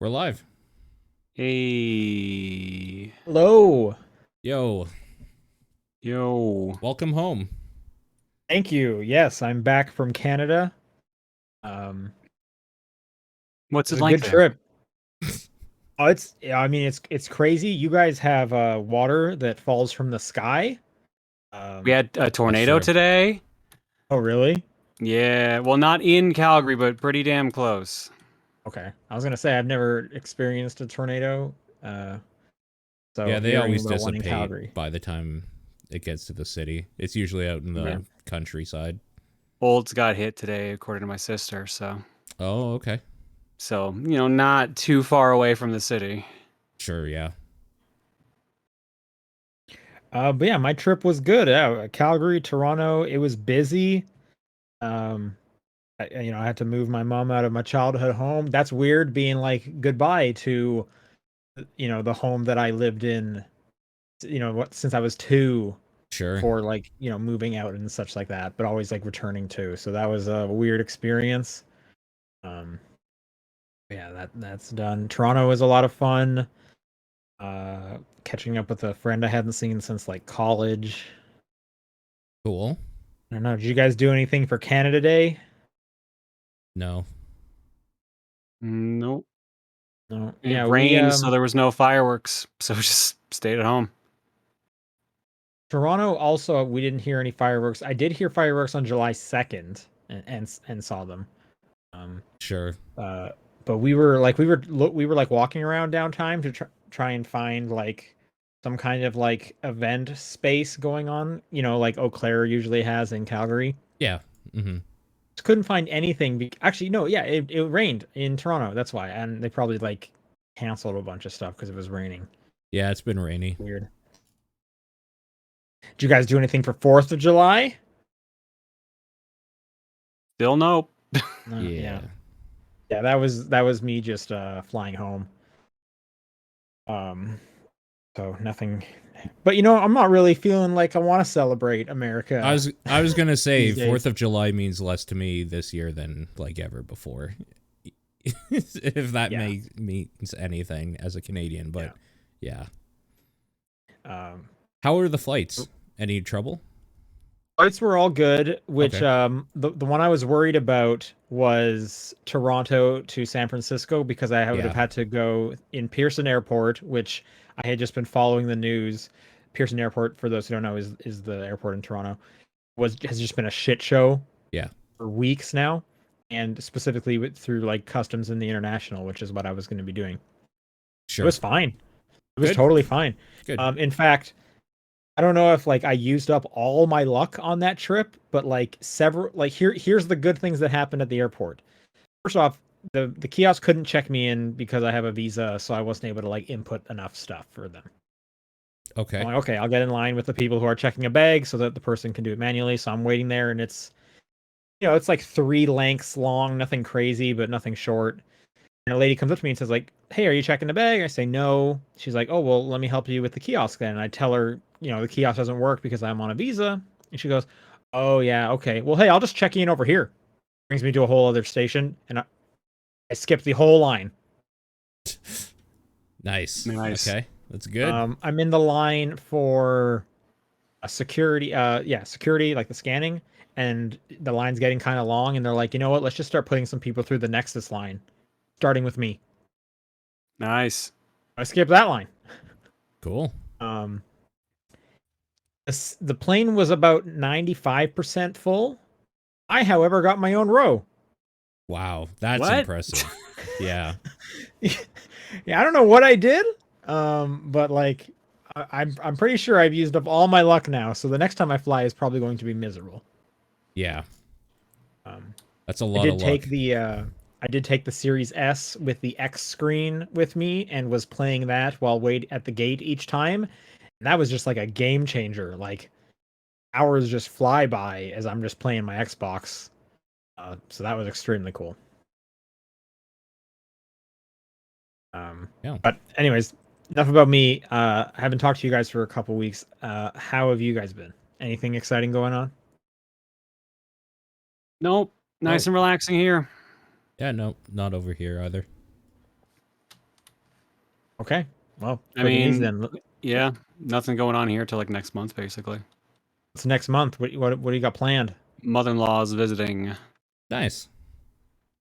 We're live. Hey, Hello. Yo, yo, welcome home. Thank you. Yes, I'm back from Canada. Um, what's it it was a like good there? trip. Oh, it's crazy. You guys have water that falls from the sky. We Um, had a That's tornado true. today. oh really? Yeah, well, not in Calgary, but pretty damn close. Okay. I was gonna say I've never experienced a tornado. Uh, Yeah, so they hearing always about one in dissipate Calgary. by the time it gets to the city. It's usually out in Yeah. the countryside. Olds got hit today, according to my sister. Oh, okay. Not too far away from the city. Sure, yeah. But yeah, my trip was good. Calgary, Toronto. It was busy. Um, I had to move my mom out of my childhood home. That's weird being like goodbye to the home that I lived in, since I was two, Sure. for like, moving out and such like that, but always like returning to. So that was a weird experience. Um, yeah, that's done. Toronto was a lot of fun. Catching up with a friend I hadn't seen since like college. Cool. I don't know. Did you guys do anything for Canada Day? No. Nope. No. It Yeah, we rained, so there was no fireworks. So we just stayed at home. Toronto also we didn't hear any fireworks. I did hear fireworks on July 2nd and saw them. Um Sure. uh but we were like walking around downtown to try and find like some kind of like event space going on, like Eau Claire usually has in Calgary. Yeah. Mm-hmm. Just couldn't find anything. Actually, no, yeah, it rained in Toronto. That's why. And they probably like canceled a bunch of stuff because it was raining. Yeah, it's been rainy. Weird. Did you guys do anything for 4th of July? Still nope. Yeah. Yeah. Yeah, that was me just flying home. Um so nothing, but I'm not really feeling like I want to celebrate I America was I was gonna say these days. 4th of July means less to me this year than like ever before. If that Yeah. means anything as a Canadian, but Yeah. yeah. Um How are the flights? Any trouble? Flights were all good, which Okay. the one I was worried about was Toronto to San Francisco because I would have Yeah. had to go in Pearson Airport, which I had just been following the news. Pearson Airport, for those who don't know, is the airport in Toronto. Has just been a shit show Yeah. for weeks now, and specifically through like customs in the international, which is what I was going to be doing. It Sure. was fine. It was Good. totally fine. Good. In fact, I don't know if like I used up all my luck on that trip, but like several like here's the good things that happened at the airport. First off, the kiosk couldn't check me in because I have a visa, so I wasn't able to like input enough stuff for them. I'm Okay. like, okay, I'll get in line with the people who are checking a bag so that the person can do it manually. So I'm waiting there, and it's like 3 lengths long, nothing crazy, but nothing short. And a lady comes up to me and says, like, "Hey, are you checking the bag?" I say, "No." She's like, "Oh, well, let me help you with the kiosk then." And I tell her, the kiosk doesn't work because I'm on a visa. And she goes, "Oh, yeah, okay. Well, hey, I'll just check you in over here." Brings me to a whole other station, and I skipped the whole line. Nice. Nice. Okay. That's good. I'm in the line for a security, yeah, security, like the scanning, and the line's getting kind of long, and they're like, "You know what? Let's just start putting some people through the Nexus line, starting with me." Nice. I skipped that line. Cool. Um, the plane was about 95% full. I, however, got my own row. Wow. That's What? impressive. Yeah. Yeah, I don't know what I did, but like, I'm pretty sure I've used up all my luck now. So the next time I fly is probably going to be miserable. Yeah. Um, That's a I lot of did take luck. the uh, I did take the Series S with the X screen with me and was playing that while wait at the gate each time. And that was just like a game changer. Like hours just fly by as I'm just playing my Xbox. So that was extremely cool. Um, Yeah. but anyways, enough about me. I haven't talked to you guys for a couple weeks. How have you guys been? Anything exciting going on? Nope. Nice No. and relaxing here. Yeah, no, not over here either. Okay. Well, I quick and easy mean, then. yeah, nothing going on here till like next month, basically. It's next month. What do you got planned? Mother-in-law's visiting. Nice.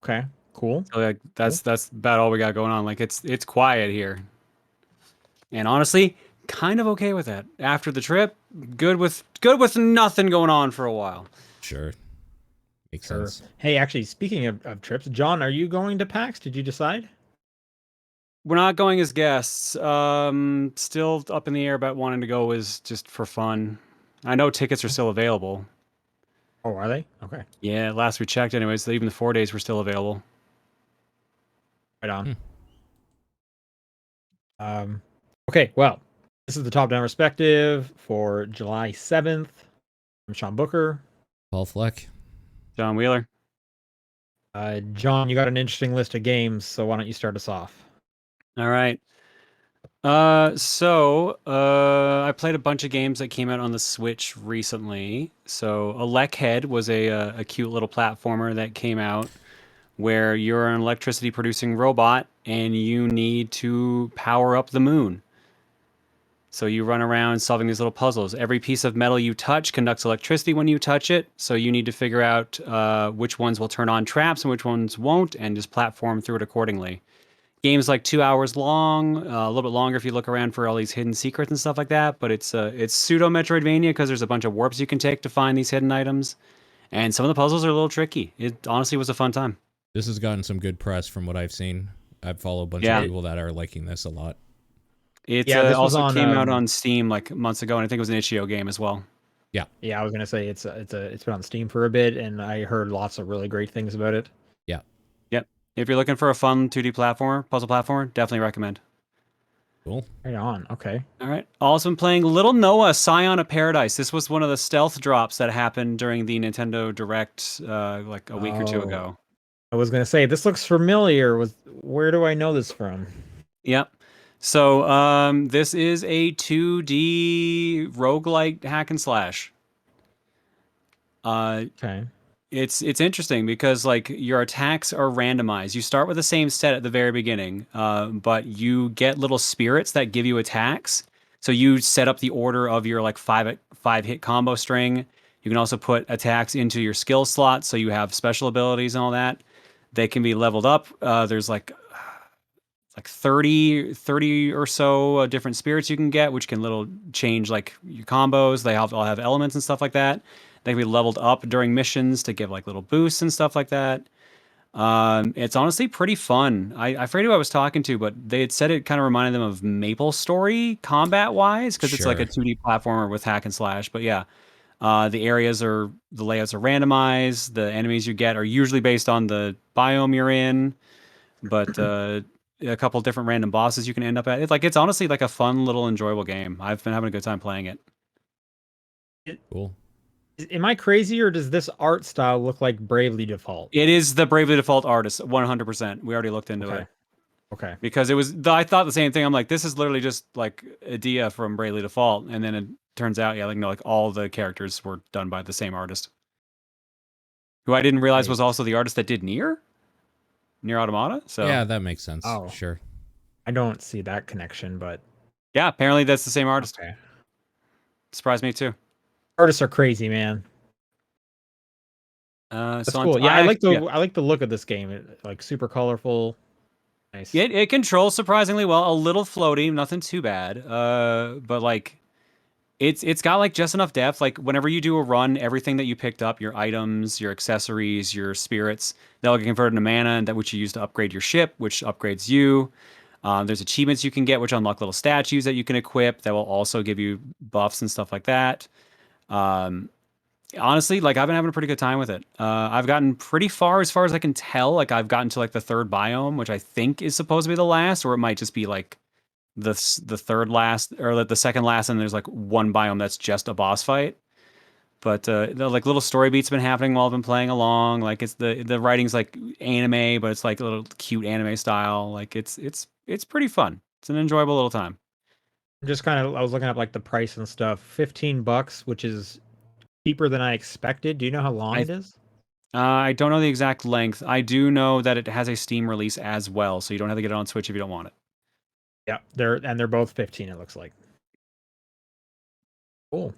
Okay. Cool. So like Cool. that's about all we got going on. Like it's quiet here. And honestly, kind of okay with that. After the trip, good with nothing going on for a while. Sure. Makes Sure. sense. Hey, actually, speaking of trips, John, are you going to PAX? Did you decide? We're not going as guests. Still up in the air about wanting to go is just for fun. I know tickets are still available. Oh, are they? Okay. Yeah, last we checked anyways, even the 4 days were still available. Right on. Hmm. Okay, well, this is the top-down perspective for July 7th. I'm Sean Booker. Paul Fleck. John Wheeler. John, you got an interesting list of games, so why don't you start us off? All right. I played a bunch of games that came out on the Switch recently. So ElecHead was a cute little platformer that came out where you're an electricity producing robot and you need to power up the moon. So you run around solving these little puzzles. Every piece of metal you touch conducts electricity when you touch it. So you need to figure out which ones will turn on traps and which ones won't, and just platform through it accordingly. Game's like 2 hours long, a little bit longer if you look around for all these hidden secrets and stuff like that. But it's pseudo Metroidvania because there's a bunch of warps you can take to find these hidden items, and some of the puzzles are a little tricky. It honestly was a fun time. This has gotten some good press from what I've seen. I've followed a bunch of Yeah, people that are liking this a lot. it Yeah, this was also on. came out on Steam like months ago, and I think it was an itch.io game as well. Yeah. Yeah, I was gonna say it's been on Steam for a bit, and I heard lots of really great things about it. Yeah. Yep. If you're looking for a fun 2D platformer, puzzle platformer, definitely recommend. Cool. Right on. Okay. All right. Also been playing Little Noah, Scion of Paradise. This was one of the stealth drops that happened during the Nintendo Direct like a week or two Oh, ago. I was gonna say this looks familiar. Where do I know this from? Yep. So this is a 2D roguelike hack and slash. Uh, Okay. it's interesting because like your attacks are randomized. You start with the same set at the very beginning, but you get little spirits that give you attacks. So you set up the order of your like five hit combo string. You can also put attacks into your skill slot, so you have special abilities and all that. They can be leveled up. There's like 30 or so different spirits you can get, which can little change like your combos. They all have elements and stuff like that. They can be leveled up during missions to give like little boosts and stuff like that. It's honestly pretty fun. I forget who I was talking to, but they had said it kind of reminded them of Maple Story combat wise because it's like a Sure. 2D platformer with hack and slash. But yeah, the layouts are randomized. The enemies you get are usually based on the biome you're in, but a couple different random bosses you can end up at. It's honestly like a fun little enjoyable game. I've been having a good time playing it. Cool. Am I crazy, or does this art style look like Bravely Default? It is the Bravely Default artist, 100%. We already looked into Okay. it Okay. because I thought the same thing. I'm like, this is literally just like Adia from Bravely Default, and then it turns out, yeah, like no, like all the characters were done by the same artist, who I didn't realize Right. was also the artist that did Near Automata. So Yeah, that makes sense. Oh, Sure. I don't see that connection, but yeah, apparently that's the same artist. okay. Surprised me too. Artists are crazy, man. That's So cool. Yeah, yeah. I like the look of this game. Like super colorful. Nice. It controls surprisingly well. A little floaty, nothing too bad. But like it's got like just enough depth. Like whenever you do a run, everything that you picked up, your items, your accessories, your spirits, they'll get converted into mana, and that which you use to upgrade your ship, which upgrades you. There's achievements you can get, which unlock little statues that you can equip that will also give you buffs and stuff like that. Um, Honestly, like I've been having a pretty good time with it. I've gotten pretty far as I can tell. Like I've gotten to like the third biome, which I think is supposed to be the last, or it might just be like the third last or the second last, and there's like one biome that's just a boss fight. But the like little story beats been happening while I've been playing along. Like it's the writing's like anime, but it's like a little cute anime style. Like it's pretty fun. It's an enjoyable little time. Just kind of I was looking up like the price and stuff. $15, which is cheaper than I expected. Do you know how long I it is? I don't know the exact length. I do know that it has a Steam release as well, so you don't have to get it on Switch if you don't want it. Yeah, they're both 15. It looks like. Cool.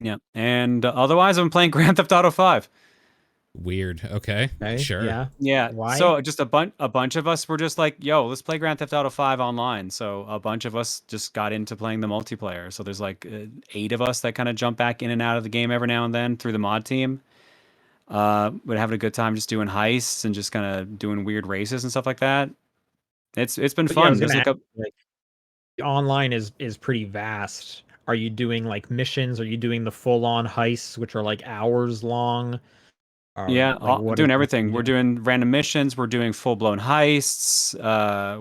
Yeah, and otherwise, I'm playing Grand Theft Auto 5. Weird. Okay. Okay. Sure. Yeah. Yeah, Why? so just a bunch of us were just like, "Yo, let's play Grand Theft Auto 5 online." So a bunch of us just got into playing the multiplayer. So there's like 8 of us that kind of jump back in and out of the game every now and then through the mod team. We're having a good time just doing heists and just kind of doing weird races and stuff like that. It's been But yeah, I was fun. There's gonna like ask, a like, the online is pretty vast. Are you doing like missions? Are you doing the full on heists, which are like hours long? Or Yeah, like what doing exactly everything. you We're do? doing random missions. We're doing full blown heists.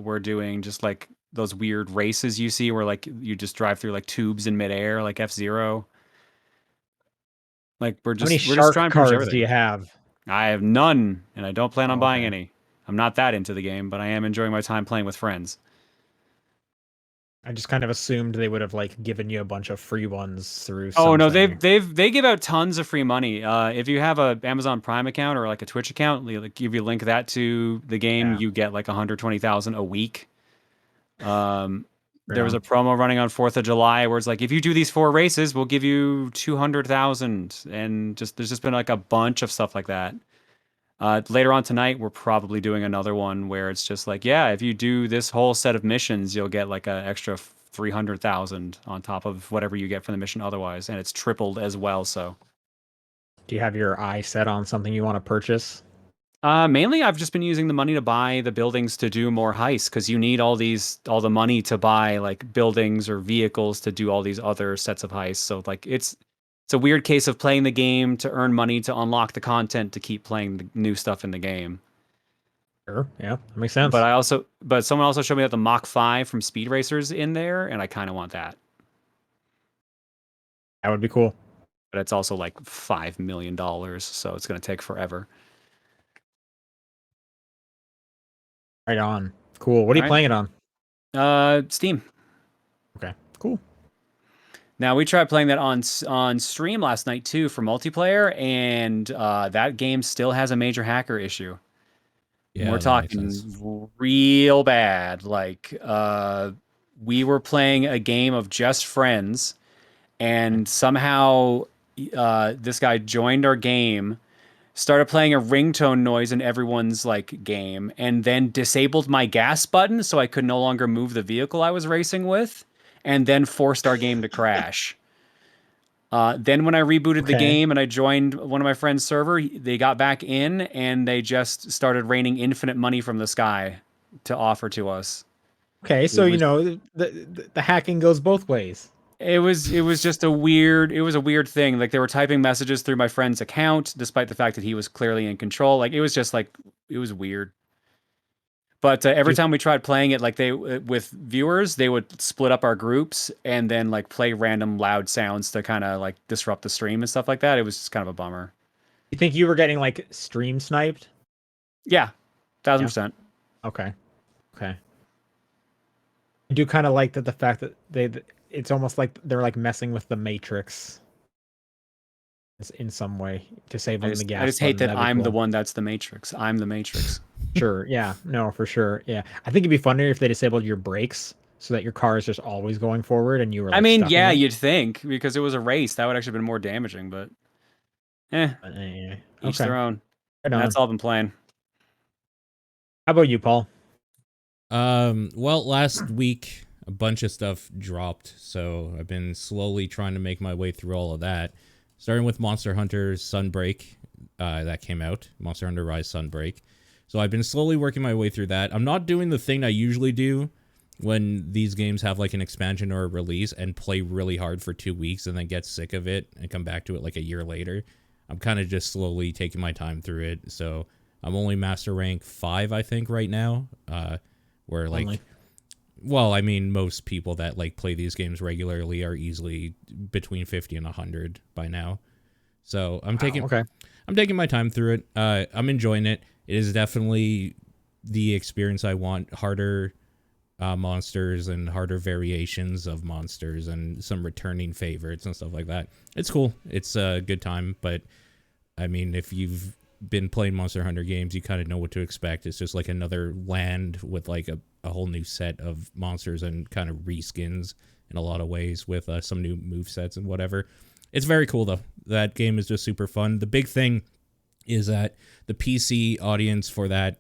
We're doing just like those weird races you see where like you just drive through like tubes in midair, like F-Zero. Like How many we're just shark trying pretty much cards do everything. you have? I have none, and I don't plan on Oh, buying okay. any. I'm not that into the game, but I am enjoying my time playing with friends. I just kind of assumed they would have like given you a bunch of free ones through Oh no, something. they give out tons of free money. If you have a Amazon Prime account or like a Twitch account, they like give you link that to the game, Yeah, you get like 120,000 a week. Um, right there was on. a promo running on 4th of July where it's like, if you do these 4 races, we'll give you 200,000, and just there's just been like a bunch of stuff like that. Later on tonight, we're probably doing another one where it's just like, yeah, if you do this whole set of missions, you'll get like an extra 300,000 on top of whatever you get from the mission otherwise, and it's tripled as well. So Do you have your eye set on something you want to purchase? mainly, I've just been using the money to buy the buildings to do more heists because you need all the money to buy like buildings or vehicles to do all these other sets of heists. So like it's a weird case of playing the game to earn money to unlock the content to keep playing the new stuff in the game. Sure. Yeah, that makes sense. But someone also showed me that the Mach 5 from Speed Racers in there, and I kind of want that. That would be cool. But it's also like $5 million, so it's going to take forever. Right on. Cool. What are All you right. playing it on? Steam. Okay. Cool. Now we tried playing that on stream last night too for multiplayer, and that game still has a major hacker issue. And we're Yeah, that makes sense. talking real bad. Like we were playing a game of just friends, and somehow this guy joined our game, started playing a ringtone noise in everyone's like game, and then disabled my gas button so I could no longer move the vehicle I was racing with, and then forced our game to crash. Then when I rebooted the Okay. game and I joined one of my friend's server, they got back in and they just started raining infinite money from the sky to offer to us. Okay. It So you was know the hacking goes both ways. it was just it was a weird thing. Like they were typing messages through my friend's account, despite the fact that he was clearly in control. Like it was just like it was weird. But Do every you, time we tried playing it, like they with viewers, they would split up our groups and then like play random loud sounds to kind of like disrupt the stream and stuff like that. It was just kind of a bummer. you think you were getting like stream sniped? Yeah, thousand Yeah. percent. Okay. Okay. I do kind of like that the fact that it's almost like they're like messing with the Matrix in some way, disabling the I gas just hate button. that That'd be I'm the cool. one that's the Matrix. I'm the Matrix. Sure. Yeah. No, for sure. Yeah. I think it'd be funnier if they disabled your brakes so that your car is just always going forward and you were I like mean, stuck in yeah, it. you'd think because it was a race that would actually been more damaging, but eh, But anyway. each Okay. their own. Right And that's on. all I've been playing. How about you, Paul? Well, last week a bunch of stuff dropped, so I've been slowly trying to make my way through all of that. Starting with Monster Hunter Sunbreak, that came out. Monster Hunter Rise Sunbreak. So I've been slowly working my way through that. I'm not doing the thing I usually do when these games have like an expansion or a release and play really hard for 2 weeks and then get sick of it and come back to it like a year later. I'm kind of just slowly taking my time through it. So I'm only master rank 5, I think, right now. Where like, Only. well, I mean, most people that like play these games regularly are easily between 50 and 100 by now. So I'm Wow, okay. taking my time through it. I'm enjoying it. It is definitely the experience I want. Harder monsters and harder variations of monsters and some returning favorites and stuff like that. It's cool. It's a good time, but I mean, if you've been playing Monster Hunter games, you kind of know what to expect. It's just like another land with like a whole new set of monsters and kind of reskins in a lot of ways with some new movesets and whatever. It's very cool though. That game is just super fun. The big thing is that the PC audience for that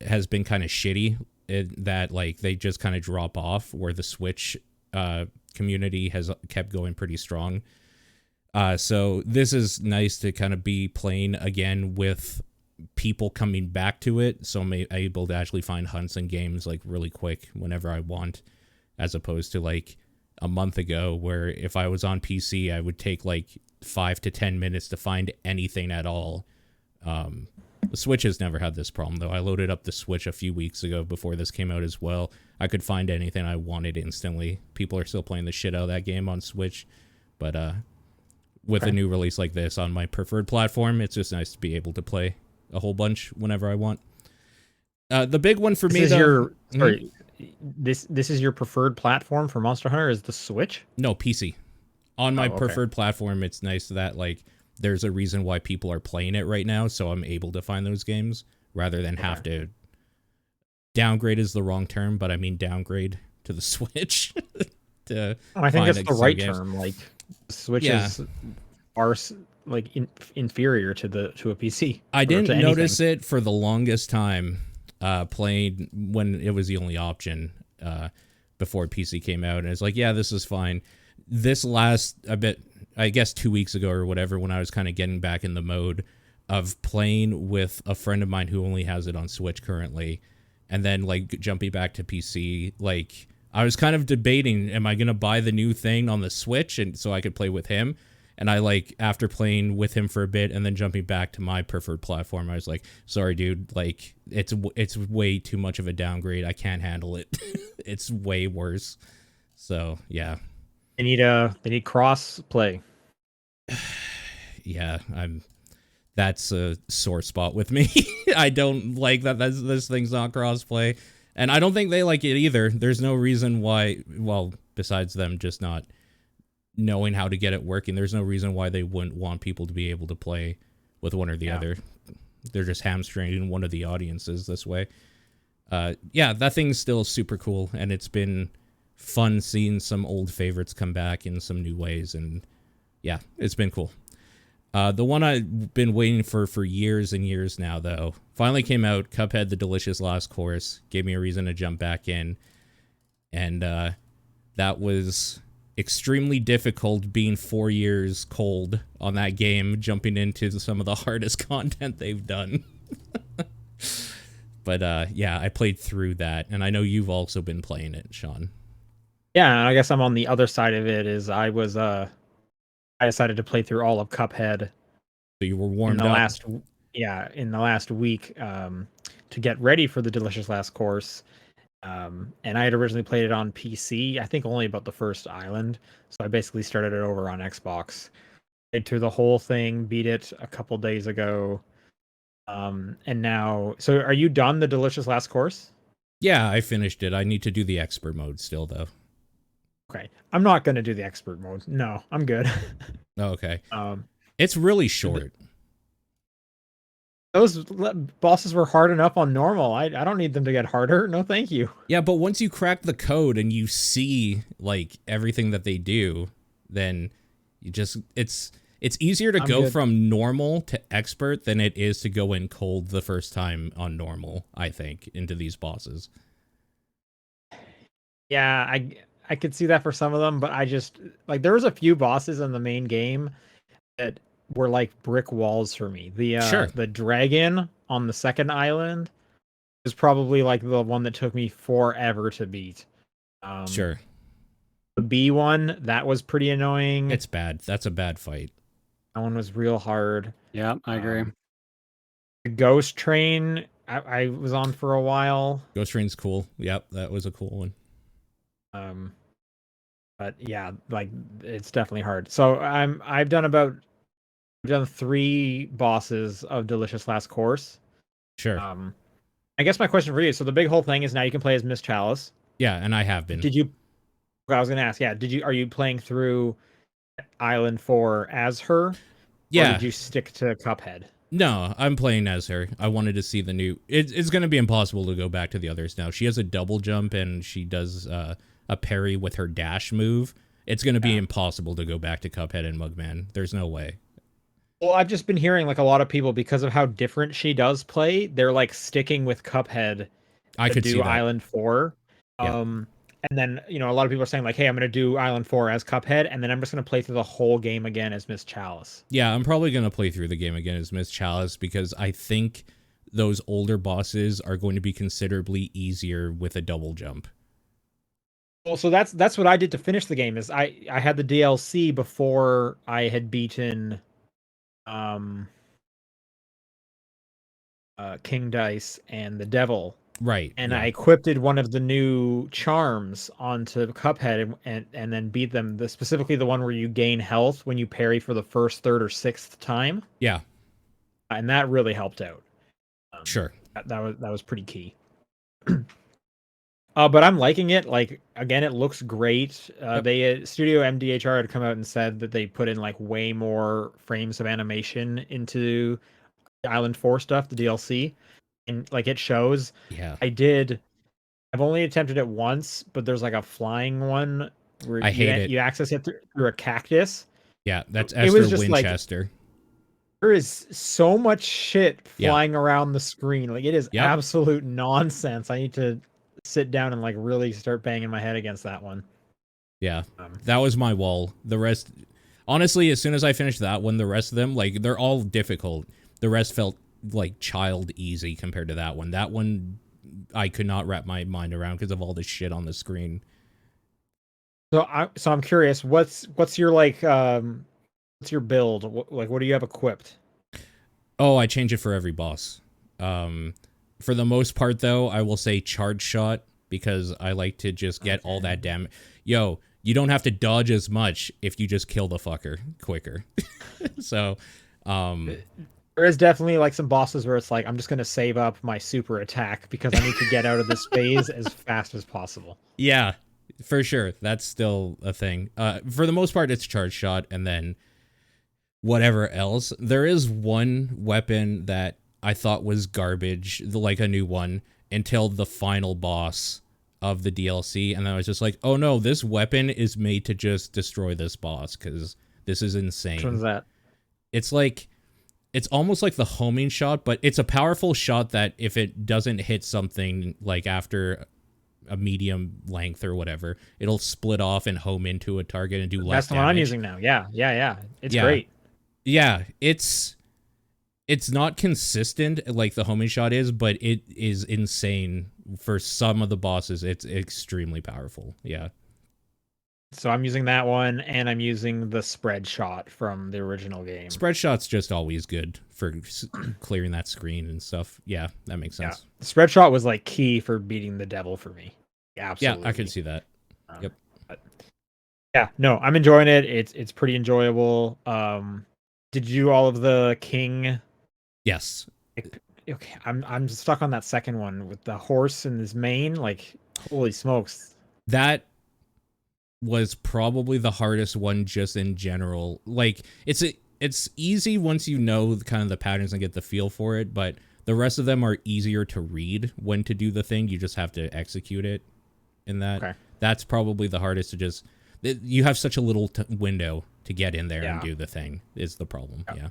has been kind of shitty. That like they just kind of drop off, where the Switch community has kept going pretty strong. So this is nice to kind of be playing again with people coming back to it. So I'm able to actually find hunts and games like really quick whenever I want, as opposed to like a month ago where if I was on PC, I would take like 5 to 10 minutes to find anything at all. The Switch has never had this problem though. I loaded up the Switch a few weeks ago before this came out as well. I could find anything I wanted instantly. People are still playing the shit out of that game on Switch, but with a new release like this on my preferred platform, it's just nice to be able to play a whole bunch whenever I want. The big one for me, though... This is your preferred platform for Monster Hunter, is the Switch? No, PC. On my preferred platform, it's nice that like there's a reason why people are playing it right now, so I'm able to find those games rather than have to... Downgrade is the wrong term, but I mean downgrade to the Switch. I think that's the right term. Like, Switches are like inferior to a PC. I didn't notice it for the longest time playing when it was the only option before PC came out, and it's like, yeah, this is fine. This last I guess 2 weeks ago or whatever, when I was kind of getting back in the mode of playing with a friend of mine who only has it on Switch currently, and then like jumping back to PC, like I was kind of debating, am I going to buy the new thing on the Switch and so I could play with him? And I like, after playing with him for a bit and then jumping back to my preferred platform, I was like, sorry, dude, like it's way too much of a downgrade. I can't handle it. It's way worse. So, yeah. They need cross play. Yeah, that's a sore spot with me. I don't like that this thing's not crossplay. And I don't think they like it either. There's no reason why, well, besides them just not knowing how to get it working, there's no reason why they wouldn't want people to be able to play with one or the other. They're just hamstringing one of the audiences this way. Yeah, that thing's still super cool, and it's been fun seeing some old favorites come back in some new ways, and yeah, it's been cool. The one I've been waiting for years and years now, though, finally came out. Cuphead, The Delicious Last Course, gave me a reason to jump back in. And that was extremly difficult, being 4 years cold on that game, jumping into some of the hardest content they've done. But yeah, I played through that, and I know you've also been playing it, Sean. Yeah, I guess I'm on the other side of it. I decided to play through all of Cuphead. So you were warmed up in the last week to get ready for The Delicious Last Course. And I had originally played it on PC, I think only about the first island. So I basically started it over on Xbox. Played through the whole thing, beat it a couple days ago. And now, so are you done The Delicious Last Course? Yeah, I finished it. I need to do the expert mode still, though. Okay, I'm not going to do the expert mode. No, I'm good. Okay. It's really short. Those bosses were hard enough on normal. I don't need them to get harder. No, thank you. Yeah, but once you crack the code and you see like everything that they do, then you just it's easier to go from normal to expert than it is to go in cold the first time on normal, I think, into these bosses. Yeah, I could see that for some of them, but I just like there was a few bosses in the main game that were like brick walls for me. The dragon on the second island is probably like the one that took me forever to beat. Sure. The B one, that was pretty annoying. It's bad. That's a bad fight. That one was real hard. Yeah, I agree. The Ghost Train, I was on for a while. Ghost Train's cool. Yep, that was a cool one. But yeah, like it's definitely hard. So I've done 3 bosses of Delicious Last Course. Sure. I guess my question for you, so the big whole thing is now you can play as Miss Chalice. Yeah, and I have been. I was gonna ask, yeah, are you playing through Island 4 as her? Yeah. Or did you stick to Cuphead? No, I'm playing as her. I wanted to see the new. It's going to be impossible to go back to the others now. She has a double jump and she does a parry with her dash move. It's going to be impossible to go back to Cuphead and Mugman. There's no way. Well, I've just been hearing like a lot of people, because of how different she does play, they're like sticking with Cuphead I to could see do that. Island 4. Yeah. And then, a lot of people are saying like, hey, I'm going to do Island 4 as Cuphead, and then I'm just going to play through the whole game again as Miss Chalice. Yeah, I'm probably going to play through the game again as Miss Chalice because I think those older bosses are going to be considerably easier with a double jump. Well, so that's what I did to finish the game. Is I had the DLC before I had beaten King Dice and the Devil. Right. And I equipped one of the new charms onto Cuphead and then beat them. Specifically the one where you gain health when you parry for the first, third, or sixth time. Yeah. And that really helped out. Sure. That was pretty key. But I'm liking it. Like, again, it looks great. They Studio MDHR had come out and said that they put in like way more frames of animation into Island 4 stuff, the DLC, and like it shows. Yeah. I've only attempted it once, but there's like a flying one where I hate it. You access it through a cactus. Yeah, that's It was Esther just Winchester. There is so much shit flying around the screen. Like, it is absolute nonsense. I need to sit down and like really start banging my head against that one. Yeah, that was my wall. The rest, honestly, as soon as I finished that one, the rest of them, like, they're all difficult. The rest felt like child easy compared to that one. That one, I could not wrap my mind around because of all the shit on the screen. So I'm curious, what's your like what's your build? What do you have equipped? Oh, I change it for every boss. For the most part, though, I will say charge shot because I like to just get all that damage. Yo, you don't have to dodge as much if you just kill the fucker quicker. So, there is definitely like some bosses where it's like, I'm just going to save up my super attack because I need to get out of this phase as fast as possible. Yeah, for sure. That's still a thing. For the most part, it's charge shot and then whatever else. There is one weapon that I thought was garbage, like a new one, until the final boss of the DLC. And I was just like, oh no, this weapon is made to just destroy this boss because this is insane. Which one's that? It's almost like the homing shot, but it's a powerful shot that if it doesn't hit something like after a medium length or whatever, it'll split off and home into a target and do less damage. That's the one I'm using now. Yeah. It's great. Yeah, it's not consistent like the homing shot is, but it is insane for some of the bosses. It's extremely powerful. Yeah. So I'm using that one, and I'm using the spread shot from the original game. Spread shot's just always good for clearing that screen and stuff. Yeah, that makes sense. Yeah. The spread shot was like key for beating the devil for me. Absolutely. Yeah, I can see that. Yep. Yeah, no, I'm enjoying it. It's pretty enjoyable. Did you do all of the king? Yes. Okay, I'm stuck on that second one with the horse and his mane. Like, holy smokes. That was probably the hardest one just in general. Like, it's easy once you know kind of the patterns and get the feel for it, but the rest of them are easier to read when to do the thing. You just have to execute it in that. Okay. That's probably the hardest to just... You have such a little window to get in there and do the thing is the problem. Yeah.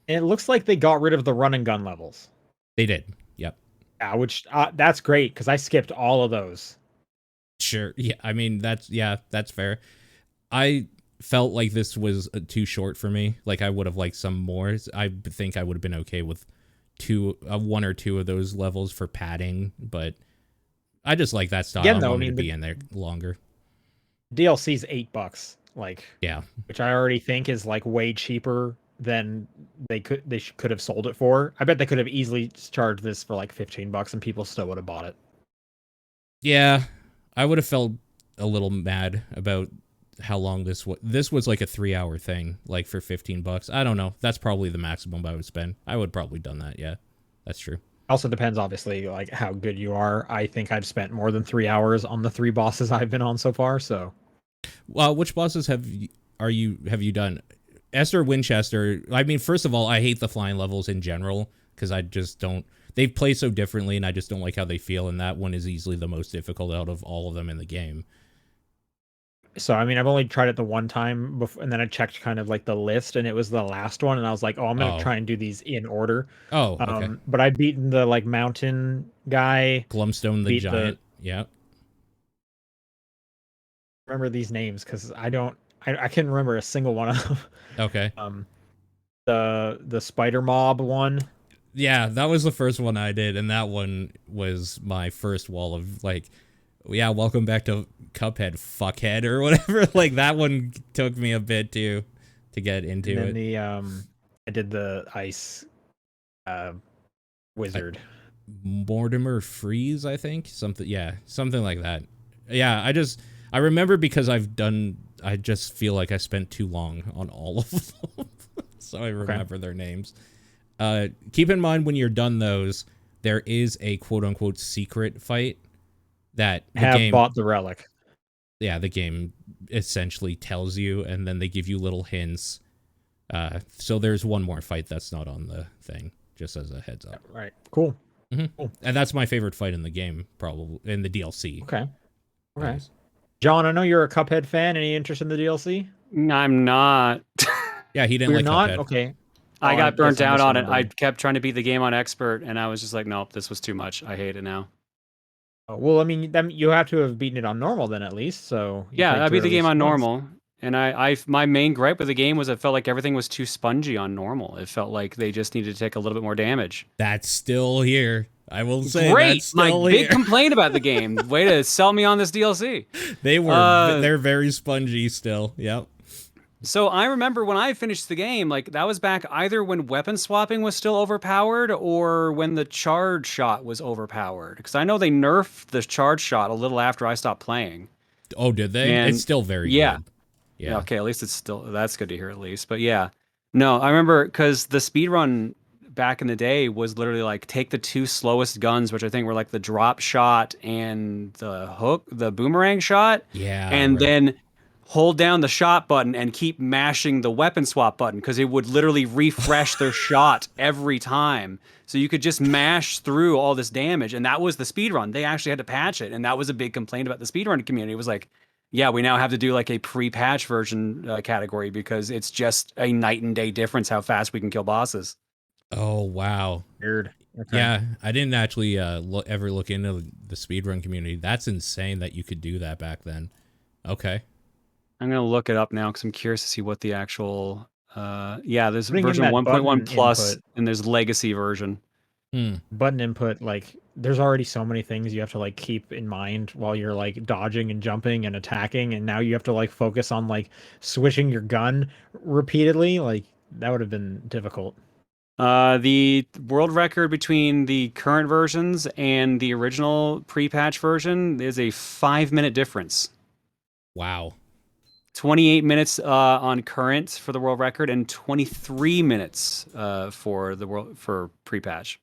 And it looks like they got rid of the run and gun levels. They did. Yep. Yeah, which that's great because I skipped all of those. Sure. Yeah. I mean, that's fair. I felt like this was too short for me. Like, I would have liked some more. I think I would have been okay with one or two of those levels for padding, but I just like that style. I wanted to be in there longer. DLC's $8. Like, yeah, which I already think is like way cheaper than they could have sold it for. I bet they could have easily charged this for like $15 and people still would have bought it. Yeah, I would have felt a little mad about how long this was. This was like a 3-hour thing, like for $15. I don't know. That's probably the maximum I would spend. I would probably done that. Yeah, that's true. Also depends, obviously, like how good you are. I think I've spent more than 3 hours on the 3 bosses I've been on so far. So, well, which bosses have you done? Esther Winchester, I mean, first of all, I hate the flying levels in general because I just don't. They play so differently, and I just don't like how they feel. And that one is easily the most difficult out of all of them in the game. So I mean, I've only tried it the one time before, and then I checked kind of like the list, and it was the last one, and I was like, oh, I'm gonna try and do these in order. Oh, okay. But I've beaten the like mountain guy, Glumstone the Giant. Yeah. Remember these names because I can't remember a single one of them. Okay. The spider mob one. Yeah, that was the first one I did, and that one was my first wall of like, yeah, welcome back to Cuphead, fuckhead, or whatever. Like that one took me a bit to get into and it. then I did the ice wizard. Mortimer Freeze, I think. Something like that. Yeah, I remember because I just feel like I spent too long on all of them. So I remember their names. Keep in mind when you're done those, there is a quote-unquote secret fight that bought the relic. Yeah, the game essentially tells you, and then they give you little hints. So there's one more fight that's not on the thing, just as a heads up. Right. Cool. Mm-hmm. Cool. And that's my favorite fight in the game, probably, in the DLC. Okay. Nice. John, I know you're a Cuphead fan. Any interest in the DLC? I'm not. Yeah, he didn't like not? Cuphead. Okay. I got burnt out on it. I kept trying to beat the game on expert, and I was just like, nope, this was too much. I hate it now. Well, I mean, you have to have beaten it on normal then, at least. So yeah, I beat the game on normal, and my main gripe with the game was it felt like everything was too spongy on normal. It felt like they just needed to take a little bit more damage. That's still here. I will say great. That's still my here. big complaint about the game. Way to sell me on this DLC. They're very spongy still. Yep. So I remember when I finished the game, like that was back either when weapon swapping was still overpowered or when the charge shot was overpowered. Because I know they nerfed the charge shot a little after I stopped playing. Oh, did they? And it's still very good. Yeah. Okay, at least it's still, that's good to hear at least. But yeah, no, I remember because the speedrun back in the day was literally like take the two slowest guns, which I think were like the drop shot and the boomerang shot. Yeah. And then hold down the shot button and keep mashing the weapon swap button because it would literally refresh their shot every time. So you could just mash through all this damage. And that was the speedrun. They actually had to patch it. And that was a big complaint about the speedrun community. It was like, yeah, we now have to do like a pre-patch version category because it's just a night and day difference how fast we can kill bosses. Oh, wow. Weird. Okay. Yeah, I didn't actually ever look into the speedrun community. That's insane that you could do that back then. Okay. I'm going to look it up now because I'm curious to see what the actual... there's version 1.1 plus input. And there's legacy version. Button input, like, there's already so many things you have to, like, keep in mind while you're, like, dodging and jumping and attacking, and now you have to, like, focus on, like, switching your gun repeatedly. Like, that would have been difficult. The world record between the current versions and the original pre-patch version is a 5-minute difference. Wow. 28 minutes on current for the world record and 23 minutes for pre-patch.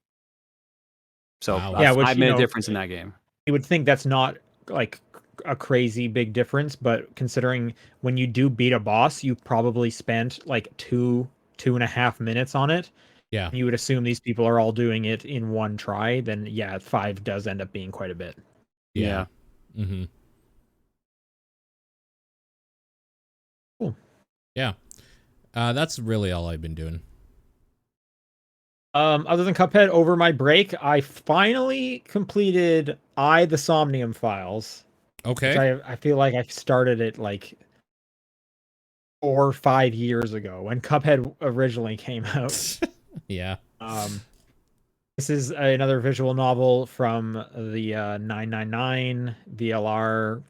So wow. a 5-minute difference in that game. You would think that's not like a crazy big difference, but considering when you do beat a boss, you probably spent like 2.5 minutes on it. Yeah. You would assume these people are all doing it in one try, then yeah, 5 does end up being quite a bit. Yeah. Mm-hmm. Cool. Yeah. That's really all I've been doing. Other than Cuphead, over my break, I finally completed the Somnium Files. Okay. Which I feel like I started it like 4 or 5 years ago when Cuphead originally came out. Yeah. This is another visual novel from the 999 VLR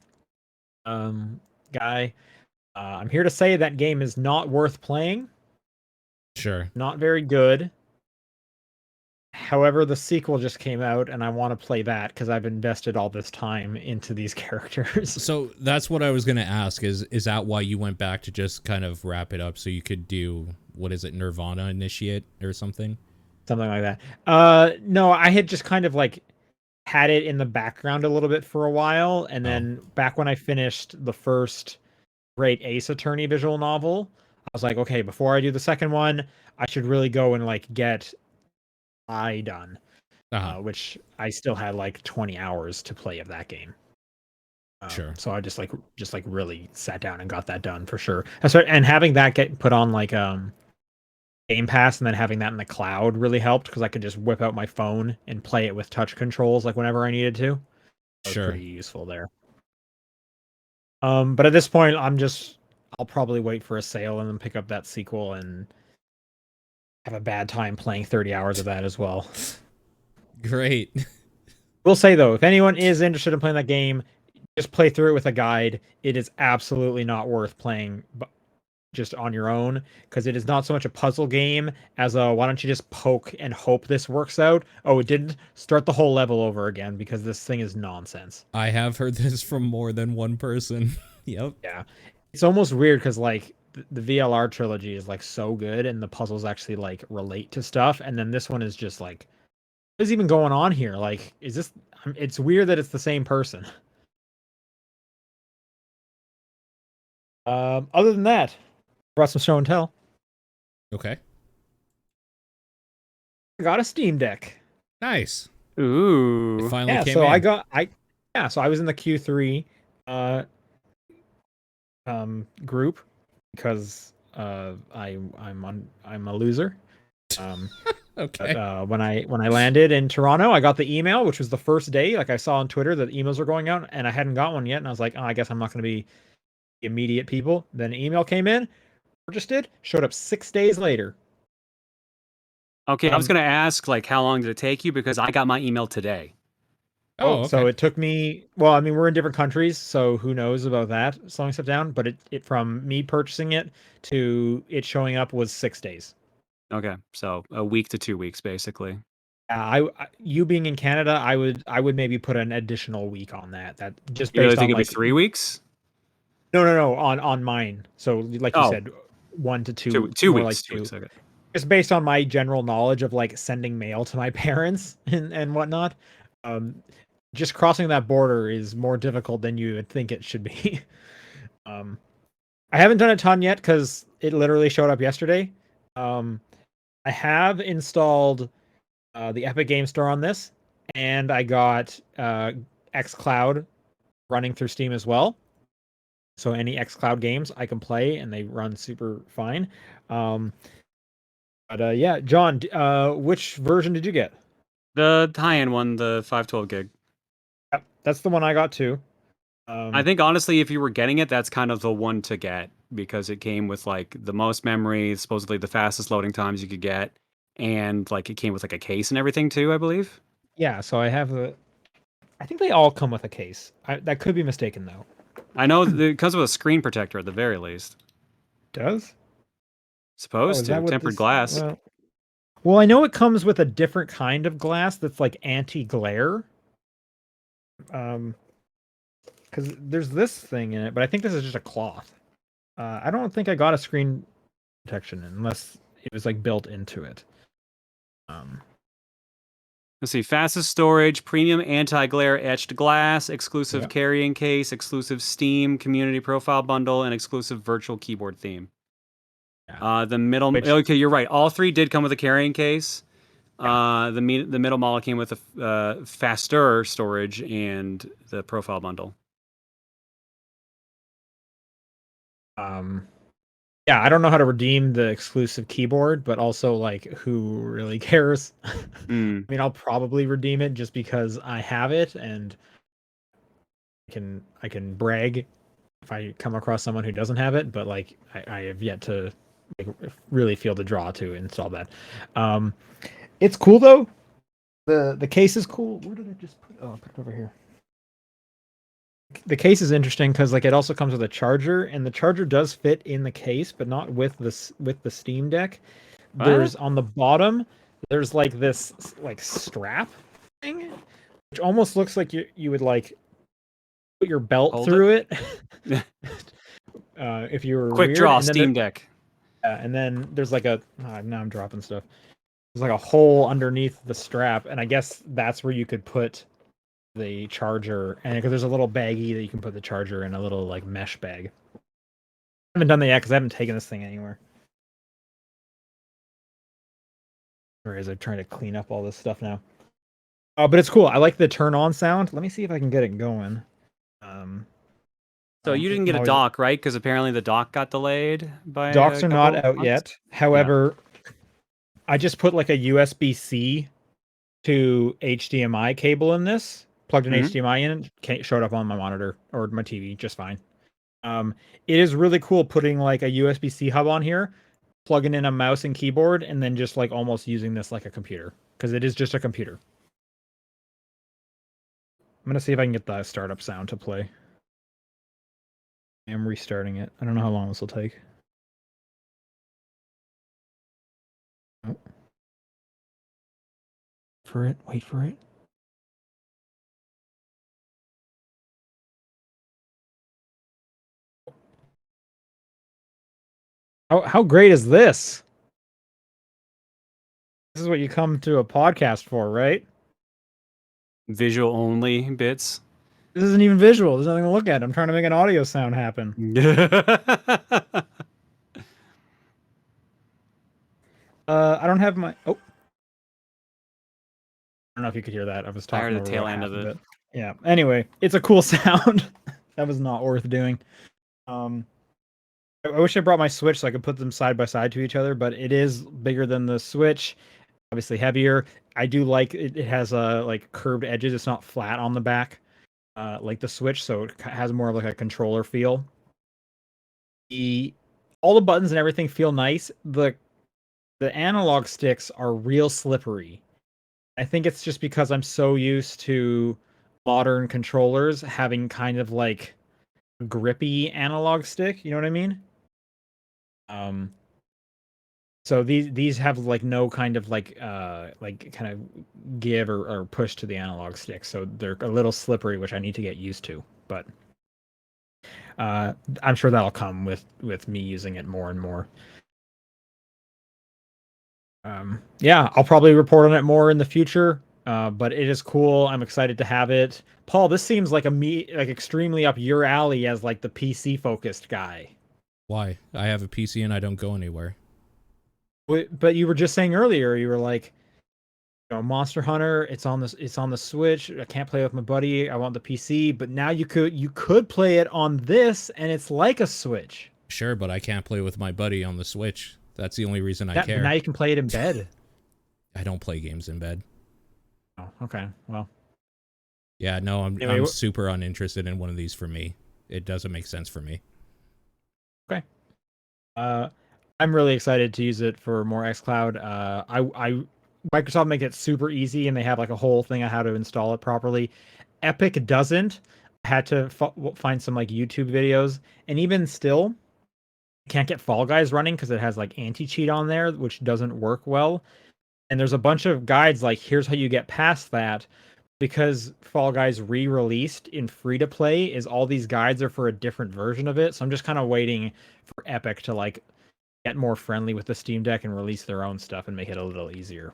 guy. I'm here to say that game is not worth playing. Sure. Not very good. However, the sequel just came out, and I want to play that because I've invested all this time into these characters. So that's what I was going to ask. Is that why you went back to just kind of wrap it up so you could do, what is it, Nirvana Initiate or something? Something like that. No, I had just kind of like had it in the background a little bit for a while, and then back when I finished the first Great Ace Attorney visual novel, was like, okay, before I do the second one, I should really go and like get I done, which I still had like 20 hours to play of that game. Sure. So I just really sat down and got that done for sure. And having that get put on like Game Pass and then having that in the cloud really helped because I could just whip out my phone and play it with touch controls like whenever I needed to. That was pretty useful there. But at this point, I'll probably wait for a sale and then pick up that sequel and have a bad time playing 30 hours of that as well. Great. We'll say though, if anyone is interested in playing that game, just play through it with a guide. It is absolutely not worth playing just on your own because it is not so much a puzzle game as a why don't you just poke and hope this works out. Oh, it didn't. Start the whole level over again because this thing is nonsense. I have heard this from more than one person. Yep. Yeah. It's almost weird because like the VLR trilogy is like so good and the puzzles actually like relate to stuff. And then this one is just like, what is even going on here? Like, is this, it's weird that it's the same person. Other than that, brought some show and tell. Okay. I got a Steam Deck. Nice. Ooh. It finally came so in. So I was in the Q3 group because I'm a loser. Okay. But, when I landed in Toronto, I got the email, which was the first day. Like I saw on Twitter that emails were going out, and I hadn't got one yet. And I was like, oh, I guess I'm not going to be the immediate people. Then an email came in, registered, showed up 6 days later. Okay, I was gonna ask like how long did it take you because I got my email today. Oh, okay. So it took me. Well, I mean, we're in different countries, so who knows about that slowing stuff down? But it from me purchasing it to it showing up was 6 days. Okay, so a week to 2 weeks basically. You being in Canada, I would maybe put an additional week on that. That just You really based think on it'd be like 3 weeks? no on mine. So like you said, 1 to 2, two more weeks. like 2. Okay. Just based on my general knowledge of like sending mail to my parents and whatnot. Just crossing that border is more difficult than you would think it should be. I haven't done a ton yet because it literally showed up yesterday. I have installed the Epic Game Store on this, and I got xCloud running through Steam as well. So any xCloud games I can play, and they run super fine. But yeah, John, which version did you get? The tie-in one, the 512 gig. Yep, that's the one I got too. I think honestly, if you were getting it, that's kind of the one to get because it came with like the most memory, supposedly the fastest loading times you could get, and like it came with like a case and everything too, I believe. Yeah, so I have I think they all come with a case. That could be mistaken though. I know it comes with a screen protector at the very least. Does? Supposed to tempered glass. Well, I know it comes with a different kind of glass that's like anti-glare. Because there's this thing in it, but I think this is just a cloth. I don't think I got a screen protection unless it was like built into it. Let's see, fastest storage, premium anti-glare etched glass, exclusive carrying case, exclusive Steam community profile bundle, and exclusive virtual keyboard theme. Yeah. The middle, okay, you're right. All three did come with a carrying case. Yeah. The middle model came with a faster storage and the profile bundle. Yeah, I don't know how to redeem the exclusive keyboard, but also like who really cares? I mean, I'll probably redeem it just because I have it and I can brag if I come across someone who doesn't have it, but like I have yet to like really feel the draw to install that. It's cool though. The case is cool. Where did I just put? Oh, I put it over here. The case is interesting because like it also comes with a charger, and the charger does fit in the case, but not with the Steam Deck. There's on the bottom, there's like this like strap thing, which almost looks like you would like put your belt through it. If you were quick draw Steam Deck. And then there's like now I'm dropping stuff. There's like a hole underneath the strap, and I guess that's where you could put the charger, and because there's a little baggie that you can put the charger in, a little like mesh bag. haven't done that yet because I haven't taken this thing anywhere. Or as I'm trying to clean up all this stuff now. Oh, but it's cool. I like the turn on sound. Let me see if I can get it going. So you didn't get a dock, right? Because apparently the dock got delayed by docks are not out months? yet. However, I just put like a USB-C to HDMI cable in this, plugged an HDMI in, it showed up on my monitor or my TV just fine. It is really cool putting like a USB-C hub on here, plugging in a mouse and keyboard, and then just like almost using this like a computer, because it is just a computer. I'm gonna see if I can get the startup sound to play. I'm restarting it. I don't know how long this will take. Oh. Wait for it. How great is this? This is what you come to a podcast for, right? Visual only bits. This isn't even visual. There's nothing to look at. I'm trying to make an audio sound happen. I don't have my... Oh. I don't know if you could hear that. I was talking I heard the over tail about end half of it. Yeah. Anyway, it's a cool sound. That was not worth doing. I wish I brought my Switch so I could put them side by side to each other, but it is bigger than the Switch, obviously heavier. I do like it. It has like curved edges. It's not flat on the back, like the Switch, so it has more of like a controller feel. All the buttons and everything feel nice. The analog sticks are real slippery. I think it's just because I'm so used to modern controllers having kind of like grippy analog stick, you know what I mean? So these have like no kind of like kind of give or push to the analog stick, so they're a little slippery, which I need to get used to. But I'm sure that'll come with me using it more and more. Yeah, I'll probably report on it more in the future. But it is cool. I'm excited to have it. Paul, this seems like like extremely up your alley as like the PC focused guy. Why? I have a PC and I don't go anywhere. But you were just saying earlier, you were like, you know, Monster Hunter, it's on the Switch. I can't play with my buddy. I want the PC. But now you could play it on this, and it's like a Switch. Sure, but I can't play with my buddy on the Switch. That's the only reason I care. Now you can play it in bed. I don't play games in bed. Oh, okay. Well. Yeah, no, Anyway, I'm super uninterested in one of these for me. It doesn't make sense for me. Okay. I'm really excited to use it for more xCloud. Microsoft make it super easy, and they have like a whole thing on how to install it properly. Epic doesn't. I had to find some like YouTube videos, and even still, can't get Fall Guys running because it has like anti-cheat on there, which doesn't work well. And there's a bunch of guides like, here's how you get past that. Because Fall Guys re-released in free-to-play, is all these guides are for a different version of it. So I'm just kind of waiting for Epic to like get more friendly with the Steam Deck and release their own stuff and make it a little easier.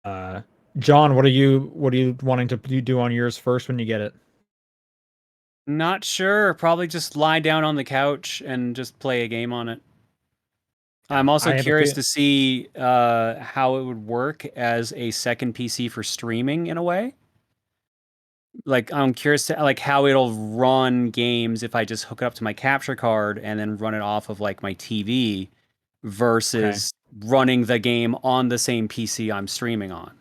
John, what are you wanting to do on yours first when you get it? Not sure. Probably just lie down on the couch and just play a game on it. I'm also curious to see how it would work as a second PC for streaming in a way. Like, I'm curious to like how it'll run games if I just hook it up to my capture card and then run it off of like my TV versus running the game on the same PC I'm streaming on.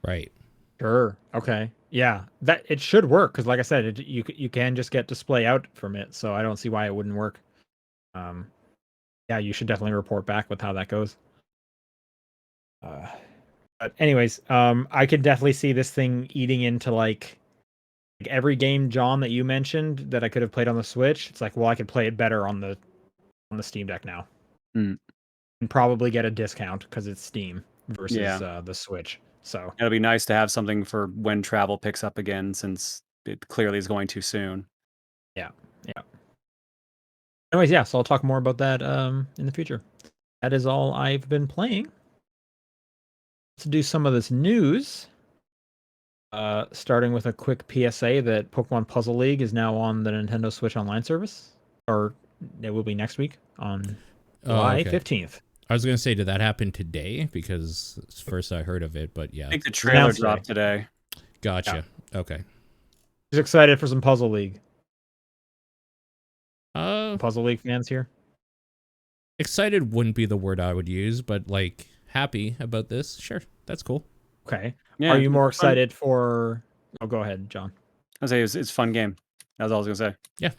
Right. Sure. Okay. Yeah, that it should work because, like I said, you can just get display out from it, so I don't see why it wouldn't work. Yeah, you should definitely report back with how that goes. But anyways, I could definitely see this thing eating into like every game, John, that you mentioned that I could have played on the Switch. It's like, well, I could play it better on the Steam Deck now, and probably get a discount because it's Steam versus the Switch. So it'll be nice to have something for when travel picks up again, since it clearly is going too soon. Yeah. Anyways, yeah, so I'll talk more about that in the future. That is all I've been playing. Let's do some of this news. Starting with a quick PSA that Pokemon Puzzle League is now on the Nintendo Switch Online service, or it will be next week on Oh, July okay. 15th. I was gonna say, did that happen today? Because it's first I heard of it, but I yeah, think the trailer Announced dropped today. gotcha. Okay. Who's excited for some Puzzle League? Uh, Puzzle League fans here? excited wouldn't be the word I would use, but like happy about this. Sure, that's cool. Okay. Yeah, Are you more it's fun. excited for... Oh, go ahead, John. I say it's a fun game. That's all I was gonna say. Yeah,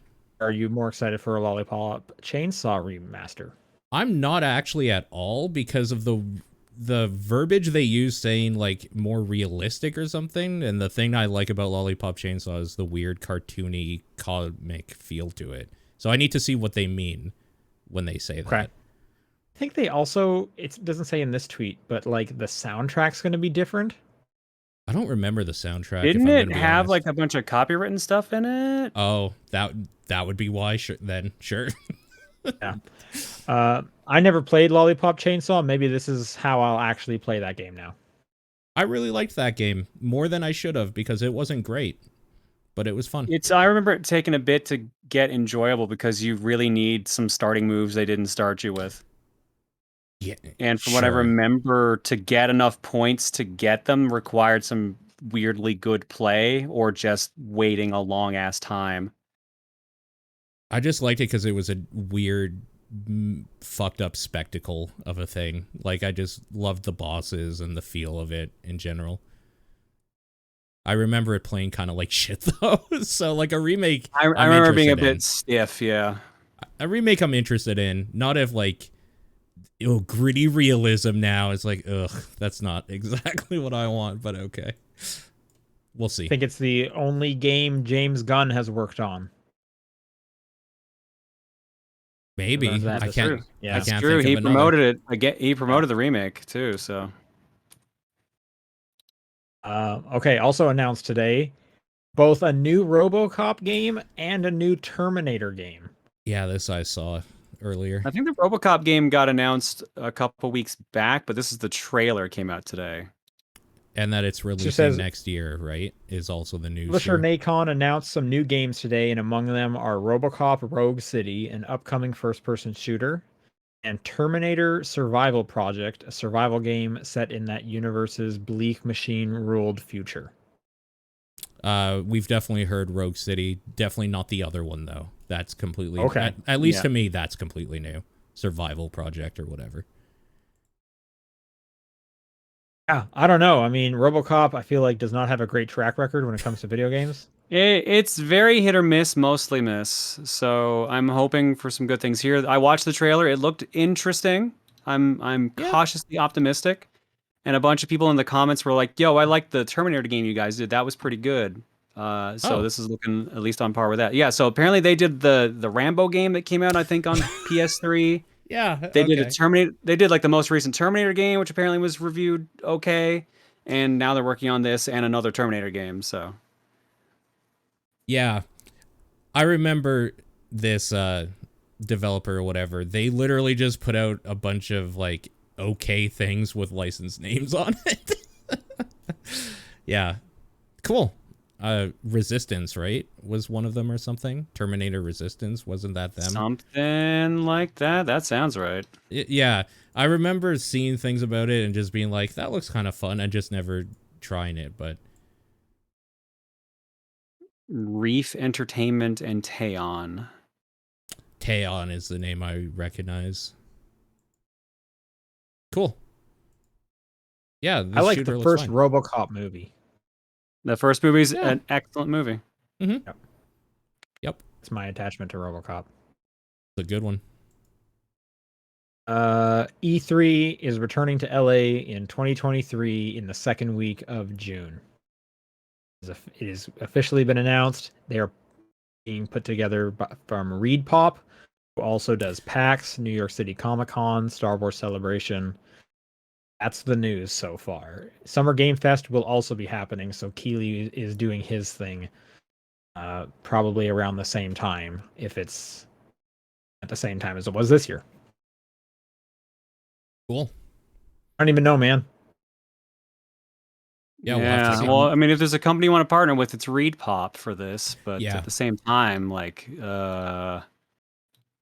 Are you more excited for a Lollipop Chainsaw remaster? I'm not actually at all because of the verbiage they use saying like more realistic or something. And the thing I like about Lollipop Chainsaw is the weird cartoony comic feel to it. So I need to see what they mean when they say that. Okay. I think they also, it doesn't say in this tweet, but like the soundtrack's going to be different. I don't remember the soundtrack. Didn't if I'm it gonna be have honest. like a bunch of copywritten stuff in it? Oh, that would be why. Then sure. Yeah. I never played Lollipop Chainsaw. Maybe this is how I'll actually play that game now. I really liked that game more than I should have because it wasn't great, but it was fun. I remember it taking a bit to get enjoyable because you really need some starting moves they didn't start you with. Yeah, And from what I sure. remember, to get enough points to get them required some weirdly good play or just waiting a long ass time. I just liked it because it was a weird, fucked up spectacle of a thing. Like, I just loved the bosses and the feel of it in general. I remember it playing kind of like shit, though. So, like, a remake, I I'm remember being a interested bit in. stiff, yeah. A remake I'm interested in. Not if, like, gritty realism now. It's like, ugh, that's not exactly what I want, but okay. We'll see. I think it's the only game James Gunn has worked on. Maybe. Learned that I this can't. week. Yeah. I That's can't true. think He of another. promoted it. He promoted the remake too, so. Okay, also announced today, both a new Robocop game and a new Terminator game. Yeah, this I saw earlier. I think the Robocop game got announced a couple weeks back, but this is the trailer came out today. And that it's releasing says- next year, right? Is also the news. Publisher here. Nacon announced some new games today, and among them are Robocop Rogue City, an upcoming first-person shooter, and Terminator Survival Project, a survival game set in that universe's bleak machine-ruled future. We've definitely heard Rogue City. Definitely not the other one though. That's completely Okay. At least Yeah. to me, that's completely new. Survival Project or whatever. Yeah, I don't know. I mean, RoboCop, I feel like does not have a great track record when it comes to video games. It's very hit or miss, mostly miss. So I'm hoping for some good things here. I watched the trailer. It looked interesting. I'm Yeah. cautiously optimistic. And a bunch of people in the comments were like, "Yo, I liked the Terminator game you guys did. That was pretty good." So Oh. this is looking at least on par with that. Yeah. So apparently they did the Rambo game that came out, I think, on PS3. Yeah. They did a Terminator. They did like the most recent Terminator game, which apparently was reviewed okay. And now they're working on this and another Terminator game. So Yeah. I remember this developer or whatever. They literally just put out a bunch of like okay things with licensed names on it. Yeah. Cool. Resistance, right? Was one of them or something? Terminator Resistance, wasn't that them? something like that. That sounds right. Yeah. I remember seeing things about it and just being like, that looks kind of fun, and just never trying it, but Reef Entertainment and Teon. Teon is the name I recognize. Cool. Yeah, this I like shooter the looks first fine. RoboCop movie. The first movie's Yeah. an excellent movie. Yep. It's my attachment to RoboCop. It's a good one. E3 is returning to LA in 2023 in the second week of June. It is officially been announced. They are being put together from ReedPop, who also does PAX, New York City Comic Con, Star Wars Celebration. That's the news so far. Summer Game Fest will also be happening, so Keighley is doing his thing probably around the same time, if it's at the same time as it was this year. Cool. I don't even know, man. Yeah, we'll have to see. Well, I mean, if there's a company you want to partner with, it's ReedPop for this. But Yeah. at the same time, like,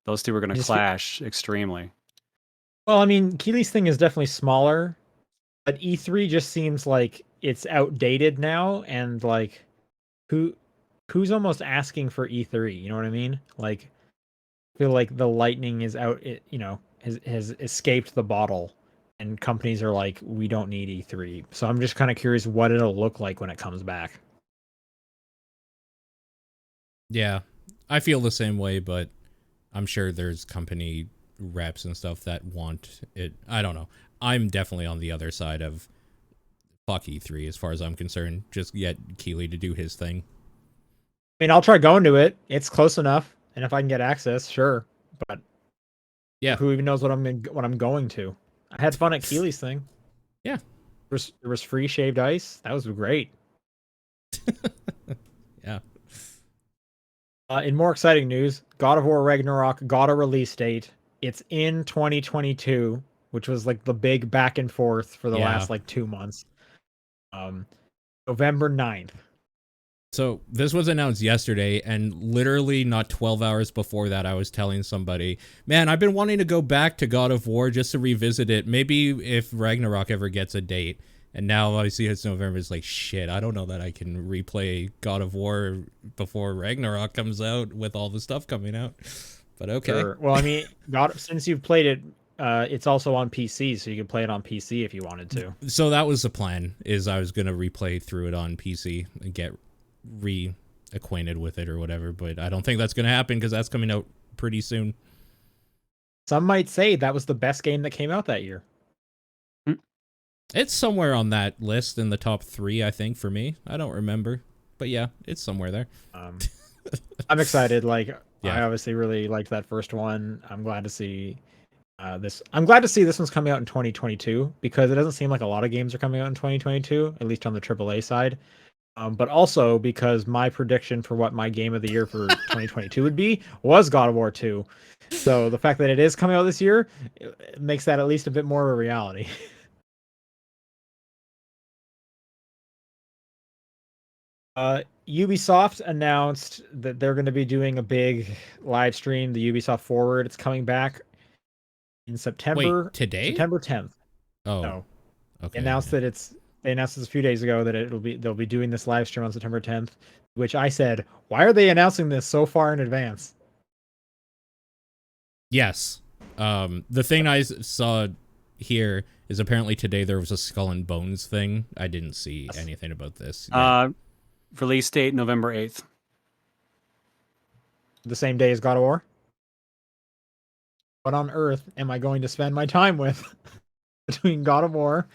Those two are going to clash extremely. Well, I mean, Keeley's thing is definitely smaller, but E3 just seems like it's outdated now, and like, who's almost asking for E3? You know what I mean? Like, I feel like the lightning is out. It, has escaped the bottle, and companies are like, we don't need E3. So I'm just kind of curious what it'll look like when it comes back. Yeah, I feel the same way, but I'm sure there's company reps and stuff that want it. I don't know. I'm definitely on the other side of fuck E3 as far as I'm concerned. Just get Keeley to do his thing. I mean, I'll try going to it. It's close enough, and if I can get access, sure. But yeah, who even knows what I'm going to? I had fun at Keeley's thing. Yeah, there was free shaved ice. That was great. Yeah. In more exciting news, God of War Ragnarok got a release date. It's in 2022, which was like the big back and forth for the last like 2 months. November 9th. So this was announced yesterday, and literally not 12 hours before that, I was telling somebody, man, I've been wanting to go back to God of War just to revisit it. Maybe if Ragnarok ever gets a date. And now I see it's November. It's like, shit, I don't know that I can replay God of War before Ragnarok comes out with all the stuff coming out. But okay. Sure. Well, I mean, since you've played it, it's also on PC, so you can play it on PC if you wanted to. So that was the plan, is I was going to replay through it on PC and get reacquainted with it or whatever. But I don't think that's going to happen because that's coming out pretty soon. Some might say that was the best game that came out that year. It's somewhere on that list in the top 3, I think, for me. I don't remember. But yeah, it's somewhere there. I'm excited. Like, yeah. I obviously really liked that first one. I'm glad to see this. I'm glad to see this one's coming out in 2022 because it doesn't seem like a lot of games are coming out in 2022, at least on the AAA side. But also because my prediction for what my game of the year for 2022 would be was God of War 2. So the fact that it is coming out this year it makes that at least a bit more of a reality. Ubisoft announced that they're going to be doing a big live stream, the Ubisoft Forward. It's coming back in September. Wait, today? September 10th. Oh, no. Okay. They announced this a few days ago that they'll be doing this live stream on September 10th, which I said, why are they announcing this so far in advance? Yes. The thing I saw here is apparently today there was a Skull and Bones thing. I didn't see anything about this. Release date November 8th. The same day as God of War? What on earth am I going to spend my time with between God of War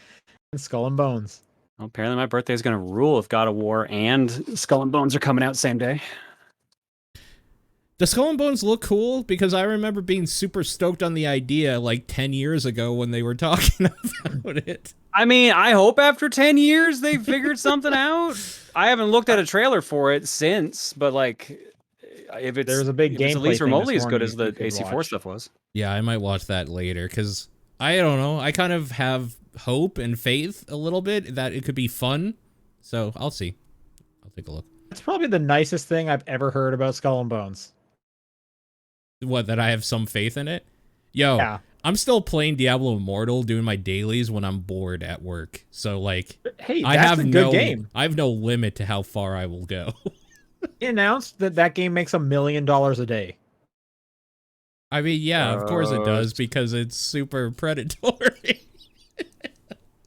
and Skull and Bones? Well, apparently my birthday is going to rule if God of War and Skull and Bones are coming out same day. The Skull and Bones look cool because I remember being super stoked on the idea like 10 years ago when they were talking about it. I mean, I hope after 10 years they figured something out. I haven't looked at a trailer for it since, but like, if it's there's a big game, at least remotely as good as the AC4 stuff was. Yeah, I might watch that later because I don't know. I kind of have hope and faith a little bit that it could be fun. So I'll see. I'll take a look. It's probably the nicest thing I've ever heard about Skull and Bones. What, that I have some faith in it? Yo, yeah. I'm still playing Diablo Immortal, doing my dailies when I'm bored at work. So like, hey, that's a good game. I have no limit to how far I will go. It announced that game makes $1 million a day. I mean, yeah, of course it does because it's super predatory.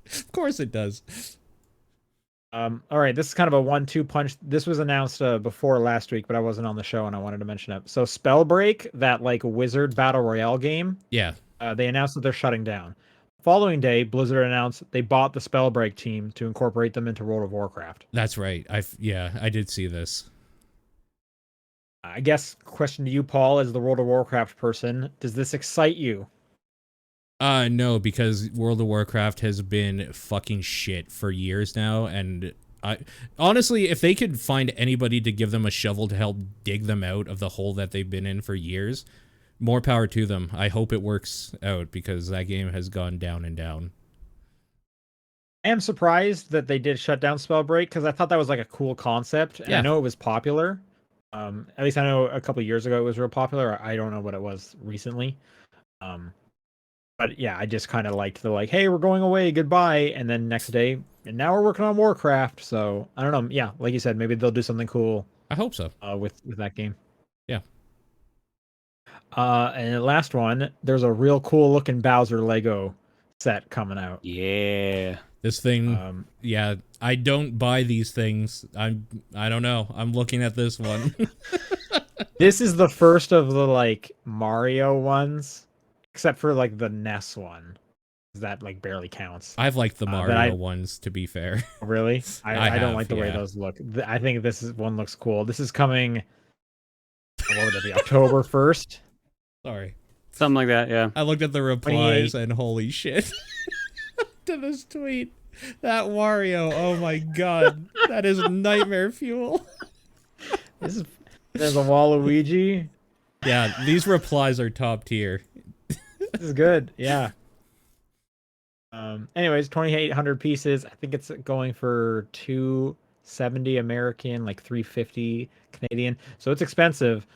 Of course it does. All right, this is kind of a 1-2 punch. This was announced before last week, but I wasn't on the show and I wanted to mention it. So Spellbreak, that like wizard battle royale game. Yeah. They announced that they're shutting down. The following day, Blizzard announced they bought the Spellbreak team to incorporate them into World of Warcraft. That's right. I did see this. I guess question to you, Paul, as the World of Warcraft person, does this excite you? No, because World of Warcraft has been fucking shit for years now, and honestly, if they could find anybody to give them a shovel to help dig them out of the hole that they've been in for years, more power to them. I hope it works out because that game has gone down and down. I am surprised that they did shut down Spellbreak because I thought that was like a cool concept, and I know it was popular. At least I know a couple years ago it was real popular. I don't know what it was recently. But yeah, I just kind of liked the like, hey, we're going away, goodbye, and then next day, and now we're working on Warcraft. So I don't know. Yeah, like you said, maybe they'll do something cool. I hope so. With that game. Yeah. And the last one, there's a real cool looking Bowser Lego set coming out. Yeah. This thing, yeah, I don't buy these things. I don't know. I'm looking at this one. This is the first of the like Mario ones, except for like the NES one. That like barely counts. I've liked the Mario ones, to be fair. Really? I don't have, like the way yeah. those look. I think this is one looks cool. This is coming. What would it be? October 1st? Sorry. Something like that, yeah. I looked at the replies and holy shit. To this tweet. That Wario, oh my god. That is nightmare fuel. There's a Waluigi. Yeah, these replies are top tier. This is good. Yeah. Anyways, 2,800 pieces. I think it's going for $270 American, like $350 Canadian. So it's expensive.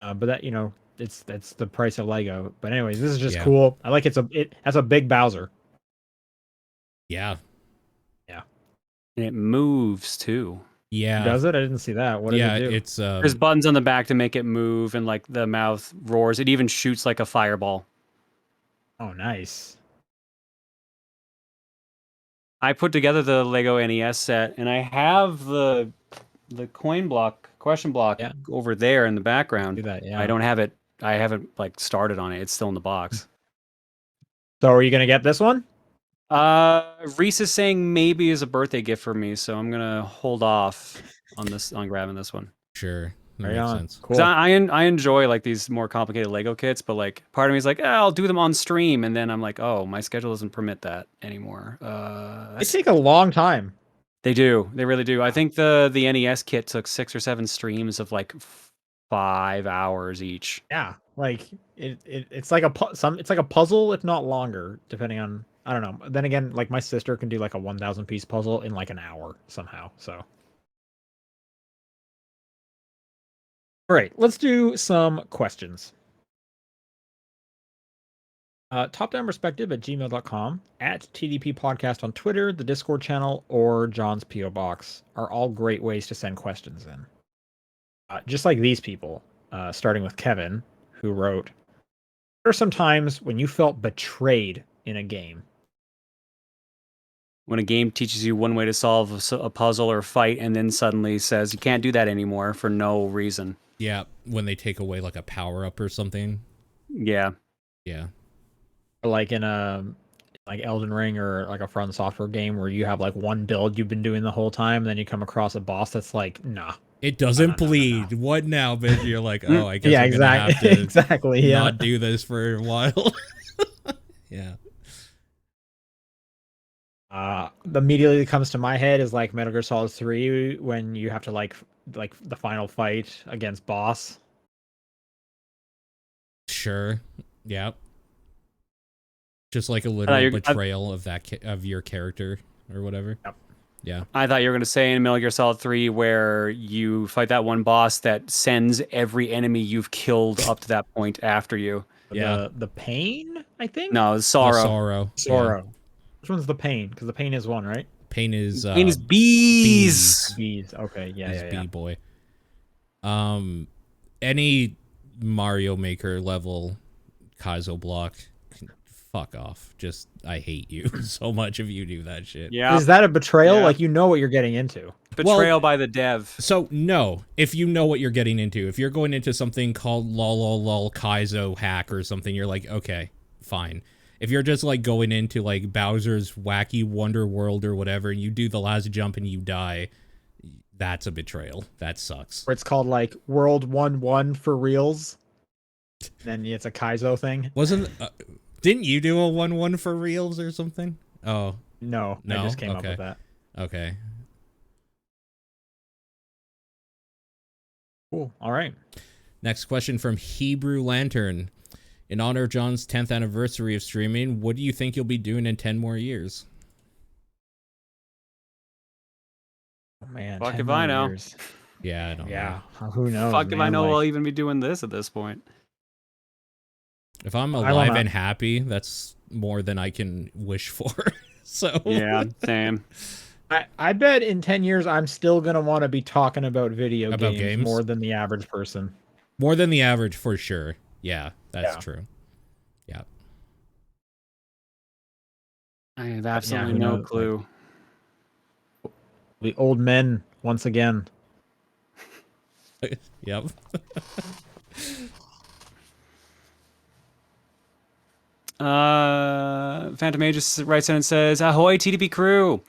But that, you know, that's the price of Lego. But anyways, this is just cool. I like it has a big Bowser. Yeah. Yeah. And it moves too. Yeah. Does it? I didn't see that. What does it do? It's there's buttons on the back to make it move, and like the mouth roars. It even shoots like a fireball. Oh, nice. I put together the Lego NES set, and I have the question block over there in the background. Do that, yeah. I don't have it. I haven't like started on it. It's still in the box. So are you gonna get this one? Reese is saying maybe as a birthday gift for me, so I'm gonna hold off on grabbing this one. Sure. That Right makes on. sense. Cool. I enjoy like these more complicated Lego kits, but like part of me is like, I'll do them on stream, and then I'm like, oh, my schedule doesn't permit that anymore. They take a long time. They do. They really do. I think the NES kit took 6 or 7 streams of like 5 hours each. Yeah, like it's like it's like a puzzle, if not longer, depending on, I don't know. Then again, like my sister can do like a 1,000 piece puzzle in like an hour somehow. So, all right, let's do some questions. Topdownperspective@gmail.com, at TDP Podcast on Twitter, the Discord channel, or John's PO Box are all great ways to send questions in. Just like these people, starting with Kevin, who wrote, "There are some times when you felt betrayed in a game." When a game teaches you one way to solve a puzzle or fight, and then suddenly says you can't do that anymore for no reason. Yeah, when they take away like a power up or something. Yeah. Yeah. Or like in a like Elden Ring or like a From Software game where you have like one build you've been doing the whole time, and then you come across a boss that's like, nah. It doesn't bleed. No. What now, bitch? You're like, oh, I guess yeah, I'm gonna have to exactly. not do this for a while. Yeah. The immediately comes to my head is like Metal Gear Solid 3 when you have to like the final fight against boss. Sure. Yeah. Just like a literal betrayal of of your character or whatever. Yep. Yeah. I thought you were going to say in Metal Gear Solid 3 where you fight that one boss that sends every enemy you've killed up to that point after you. Yeah. The pain, I think? No, it's Sorrow. Sorrow. Sorrow. Yeah. Which one's the pain? Because the pain is one, right? Pain is bees. Bees. Okay, yeah. Bee boy. Any Mario Maker level Kaizo block, fuck off. Just I hate you so much if you do that shit. Yeah. Is that a betrayal? Like you know what you're getting into. Betrayal by the dev. So no, if you know what you're getting into, if you're going into something called lol Kaizo hack or something, you're like, okay, fine. If you're just like going into like Bowser's Wacky Wonder World or whatever, and you do the last jump and you die, that's a betrayal. That sucks. Or it's called like World 1-1 for reals. Then it's a Kaizo thing. Didn't you do a 1-1 for reals or something? Oh. No, I just came up with that. Okay. Cool. All right. Next question from Hebrew Lantern. In honor of John's 10th anniversary of streaming, what do you think you'll be doing in 10 more years? Oh man, fuck if I know. Yeah, I don't know. Yeah, who knows? Fuck if I man, know like, I'll even be doing this at this point. If I'm I alive wanna- and happy, that's more than I can wish for. So Yeah, same. I bet in 10 years I'm still gonna want to be talking about video About games games? more than the average person. more than the average for sure. Yeah, that's Yeah. true. Yeah. I have absolutely who no knows, like- clue. The old men once again. Yep. Phantom Aegis writes in and says, "Ahoy, TDP crew!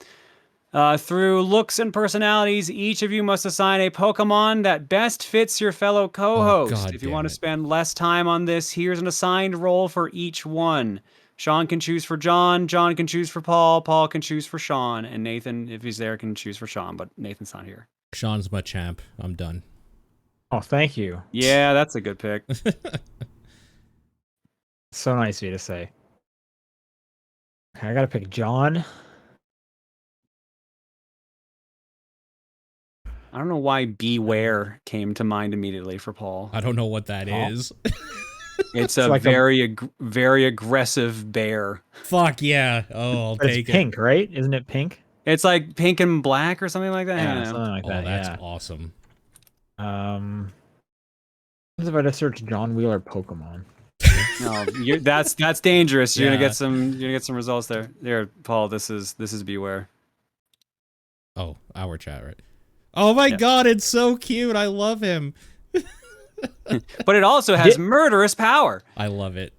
Through looks and personalities, each of you must assign a Pokemon that best fits your fellow co-host. God If you damn want to it. spend less time on this, here's an assigned role for each one. Sean can choose for John, John can choose for Paul, Paul can choose for Sean, and Nathan, if he's there, can choose for Sean, but Nathan's not here." Sean's my champ. I'm done. Oh, thank you. Yeah, that's a good pick. So nice of you to say. Okay, I gotta pick John. I don't know why Beware came to mind immediately for Paul. I don't know what that Paul? is. It's a like a- very aggressive bear. Fuck yeah. Oh, I'll But take it's pink, right? Isn't it pink? It's like pink and black or something like that. Hang Yeah, on. something like it. that. Oh, that's yeah. awesome. What if I just search John Wheeler Pokemon? No, that's dangerous. You're Yeah. gonna get some results there. There, Paul. This is Beware. Oh, our chat, right? Oh my Yeah. god, it's so cute. I love him. But it also has murderous power. I love it.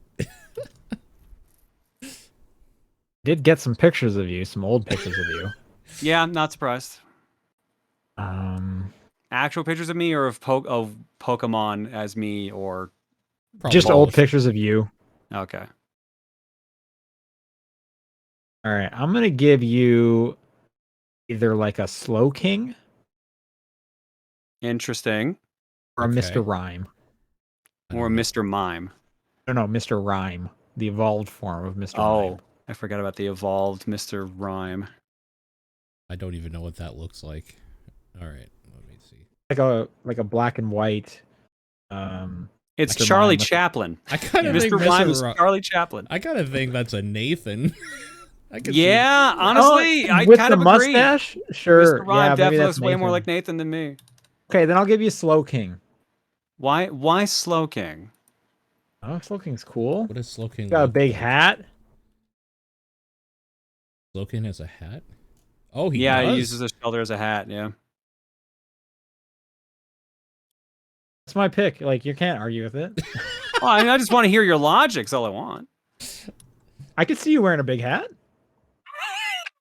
Did get some pictures of you, some old pictures of you. Yeah, I'm not surprised. Um, Actual pictures of me or of Pokemon as me or Probably just old both. pictures of you. okay. All right, I'm gonna give you either like a Slow King Interesting. or Okay. a Mr. Rhyme. I Or don't know. Mr. Mime. No, Mr. Rhyme, the evolved form of Mr. Oh, Rhyme. I forgot about the evolved Mr. Rhyme. I don't even know what that looks like. All right, let me see. Like a black and white. It's Mr. Charlie Mime with- Chaplin. I kind of think Mr. Rhyme is Ro- Charlie Chaplin. I gotta think that's a Nathan. I could see Yeah, honestly, I with kind the of agree. mustache. Sure, Mr. Rhyme yeah, maybe definitely that's looks way more Nathan. like Nathan than me. Okay, then I'll give you Slow King. Why Slow King? Oh, Slow King's cool. What is Slowking? Got a look big like? hat. Slowking has a hat. Oh, he Yeah, does. he uses a shelter as a hat. Yeah. That's my pick. Like you can't argue with it. Well, I mean, I just want to hear your logic. That's all I want. I could see you wearing a big hat.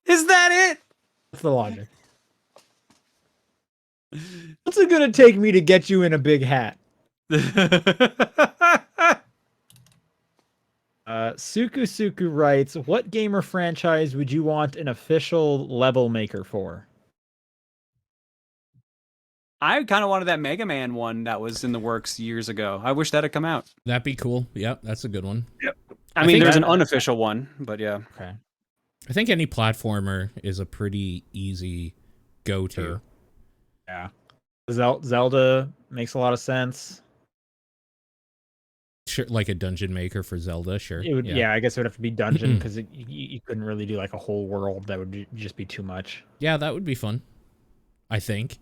Is that What's the logic? What's it gonna take me to get you in a big hat? it? Suku writes, "What gamer franchise would you want an official level maker for?" I kind of wanted that Mega Man one that was in the works years ago. I wish that had come out. That'd be cool. Yep, that's a good one. I I mean, think there's that- an unofficial one, but yeah. Okay. I think any platformer is a pretty easy go-to. Sure. Yeah. Zelda makes a lot of sense. Sure, like a dungeon maker for Zelda, sure. It would, yeah. I guess it would have to be dungeon because you couldn't really do like a whole world. That would just be too much. Yeah, that would be fun. I think.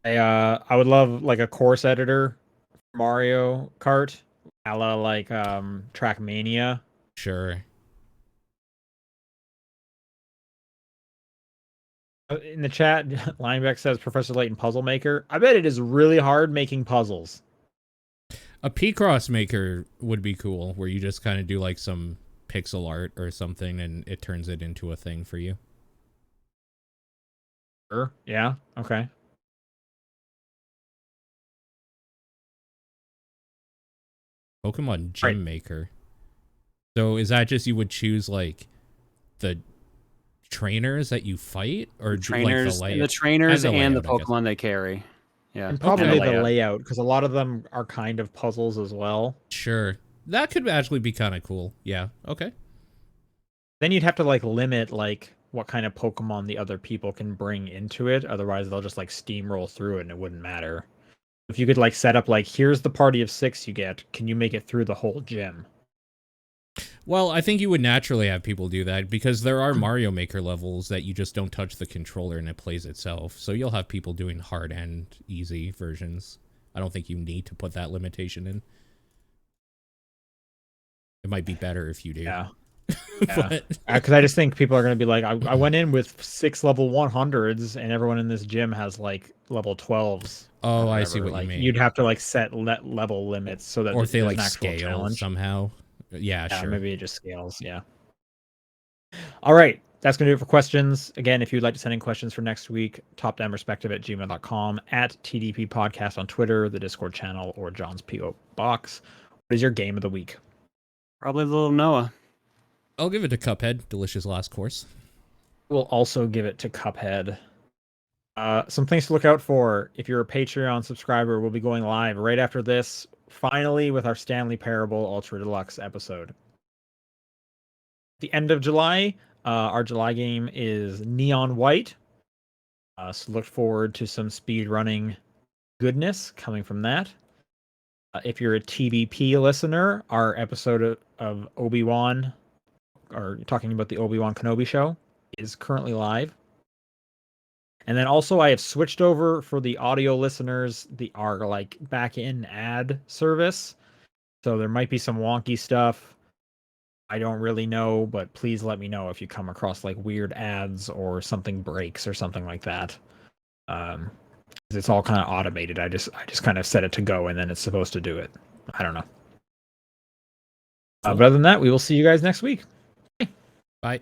I would love like a course editor for Mario Kart, a la like Trackmania. Sure. In the chat, Lineback says Professor Layton Puzzle Maker. I bet it is really hard making puzzles. A P-Cross maker would be cool, where you just kind of do like some pixel art or something and it turns it into a thing for you. Sure. Yeah. Okay. Pokemon Gym Right. Maker. So is that just you would choose like the trainers that you fight or Trainers, like the trainers and the layout, I guess. Pokemon they carry. Yeah, And probably the the layout, because a lot of them are kind of puzzles as well. Sure. That could actually be kind of cool. Yeah. Okay. Then you'd have to like limit like what kind of Pokemon the other people can bring into it. Otherwise, they'll just like steamroll through it and it wouldn't matter. If you could like set up like, here's the party of 6 you get, can you make it through the whole gym? Well, I think you would naturally have people do that because there are Mario Maker levels that you just don't touch the controller and it plays itself. So you'll have people doing hard and easy versions. I don't think you need to put that limitation in. It might be better if you do. Yeah. But Because I just think people are going to be like, I went in with 6 level 100s and everyone in this gym has like level 12s. Oh, I see what you mean. You'd have to like set level limits so that or if they like an actual scale challenge somehow. Yeah, sure. Maybe it just scales. Yeah. All right. That's going to do it for questions. Again, if you'd like to send in questions for next week, topdownperspective@gmail.com, at TDP Podcast on Twitter, the Discord channel, or John's P.O. Box. What is your game of the week? Probably little Noah. I'll give it to Cuphead. Delicious last course. We'll also give it to Cuphead. Some things to look out for. If you're a Patreon subscriber, we'll be going live right after this, finally, with our Stanley Parable Ultra Deluxe episode. At the end of July, our July game is Neon White. So look forward to some speed running goodness coming from that. If you're a TVP listener, our episode of Obi-Wan, or talking about the Obi-Wan Kenobi show, is currently live. And then also I have switched over for the audio listeners, our like back-in ad service. So there might be some wonky stuff. I don't really know, but please let me know if you come across like weird ads or something breaks or something like that. It's all kind of automated. I just kind of set it to go and then it's supposed to do it. I don't know. But other than that, we will see you guys next week. Bye.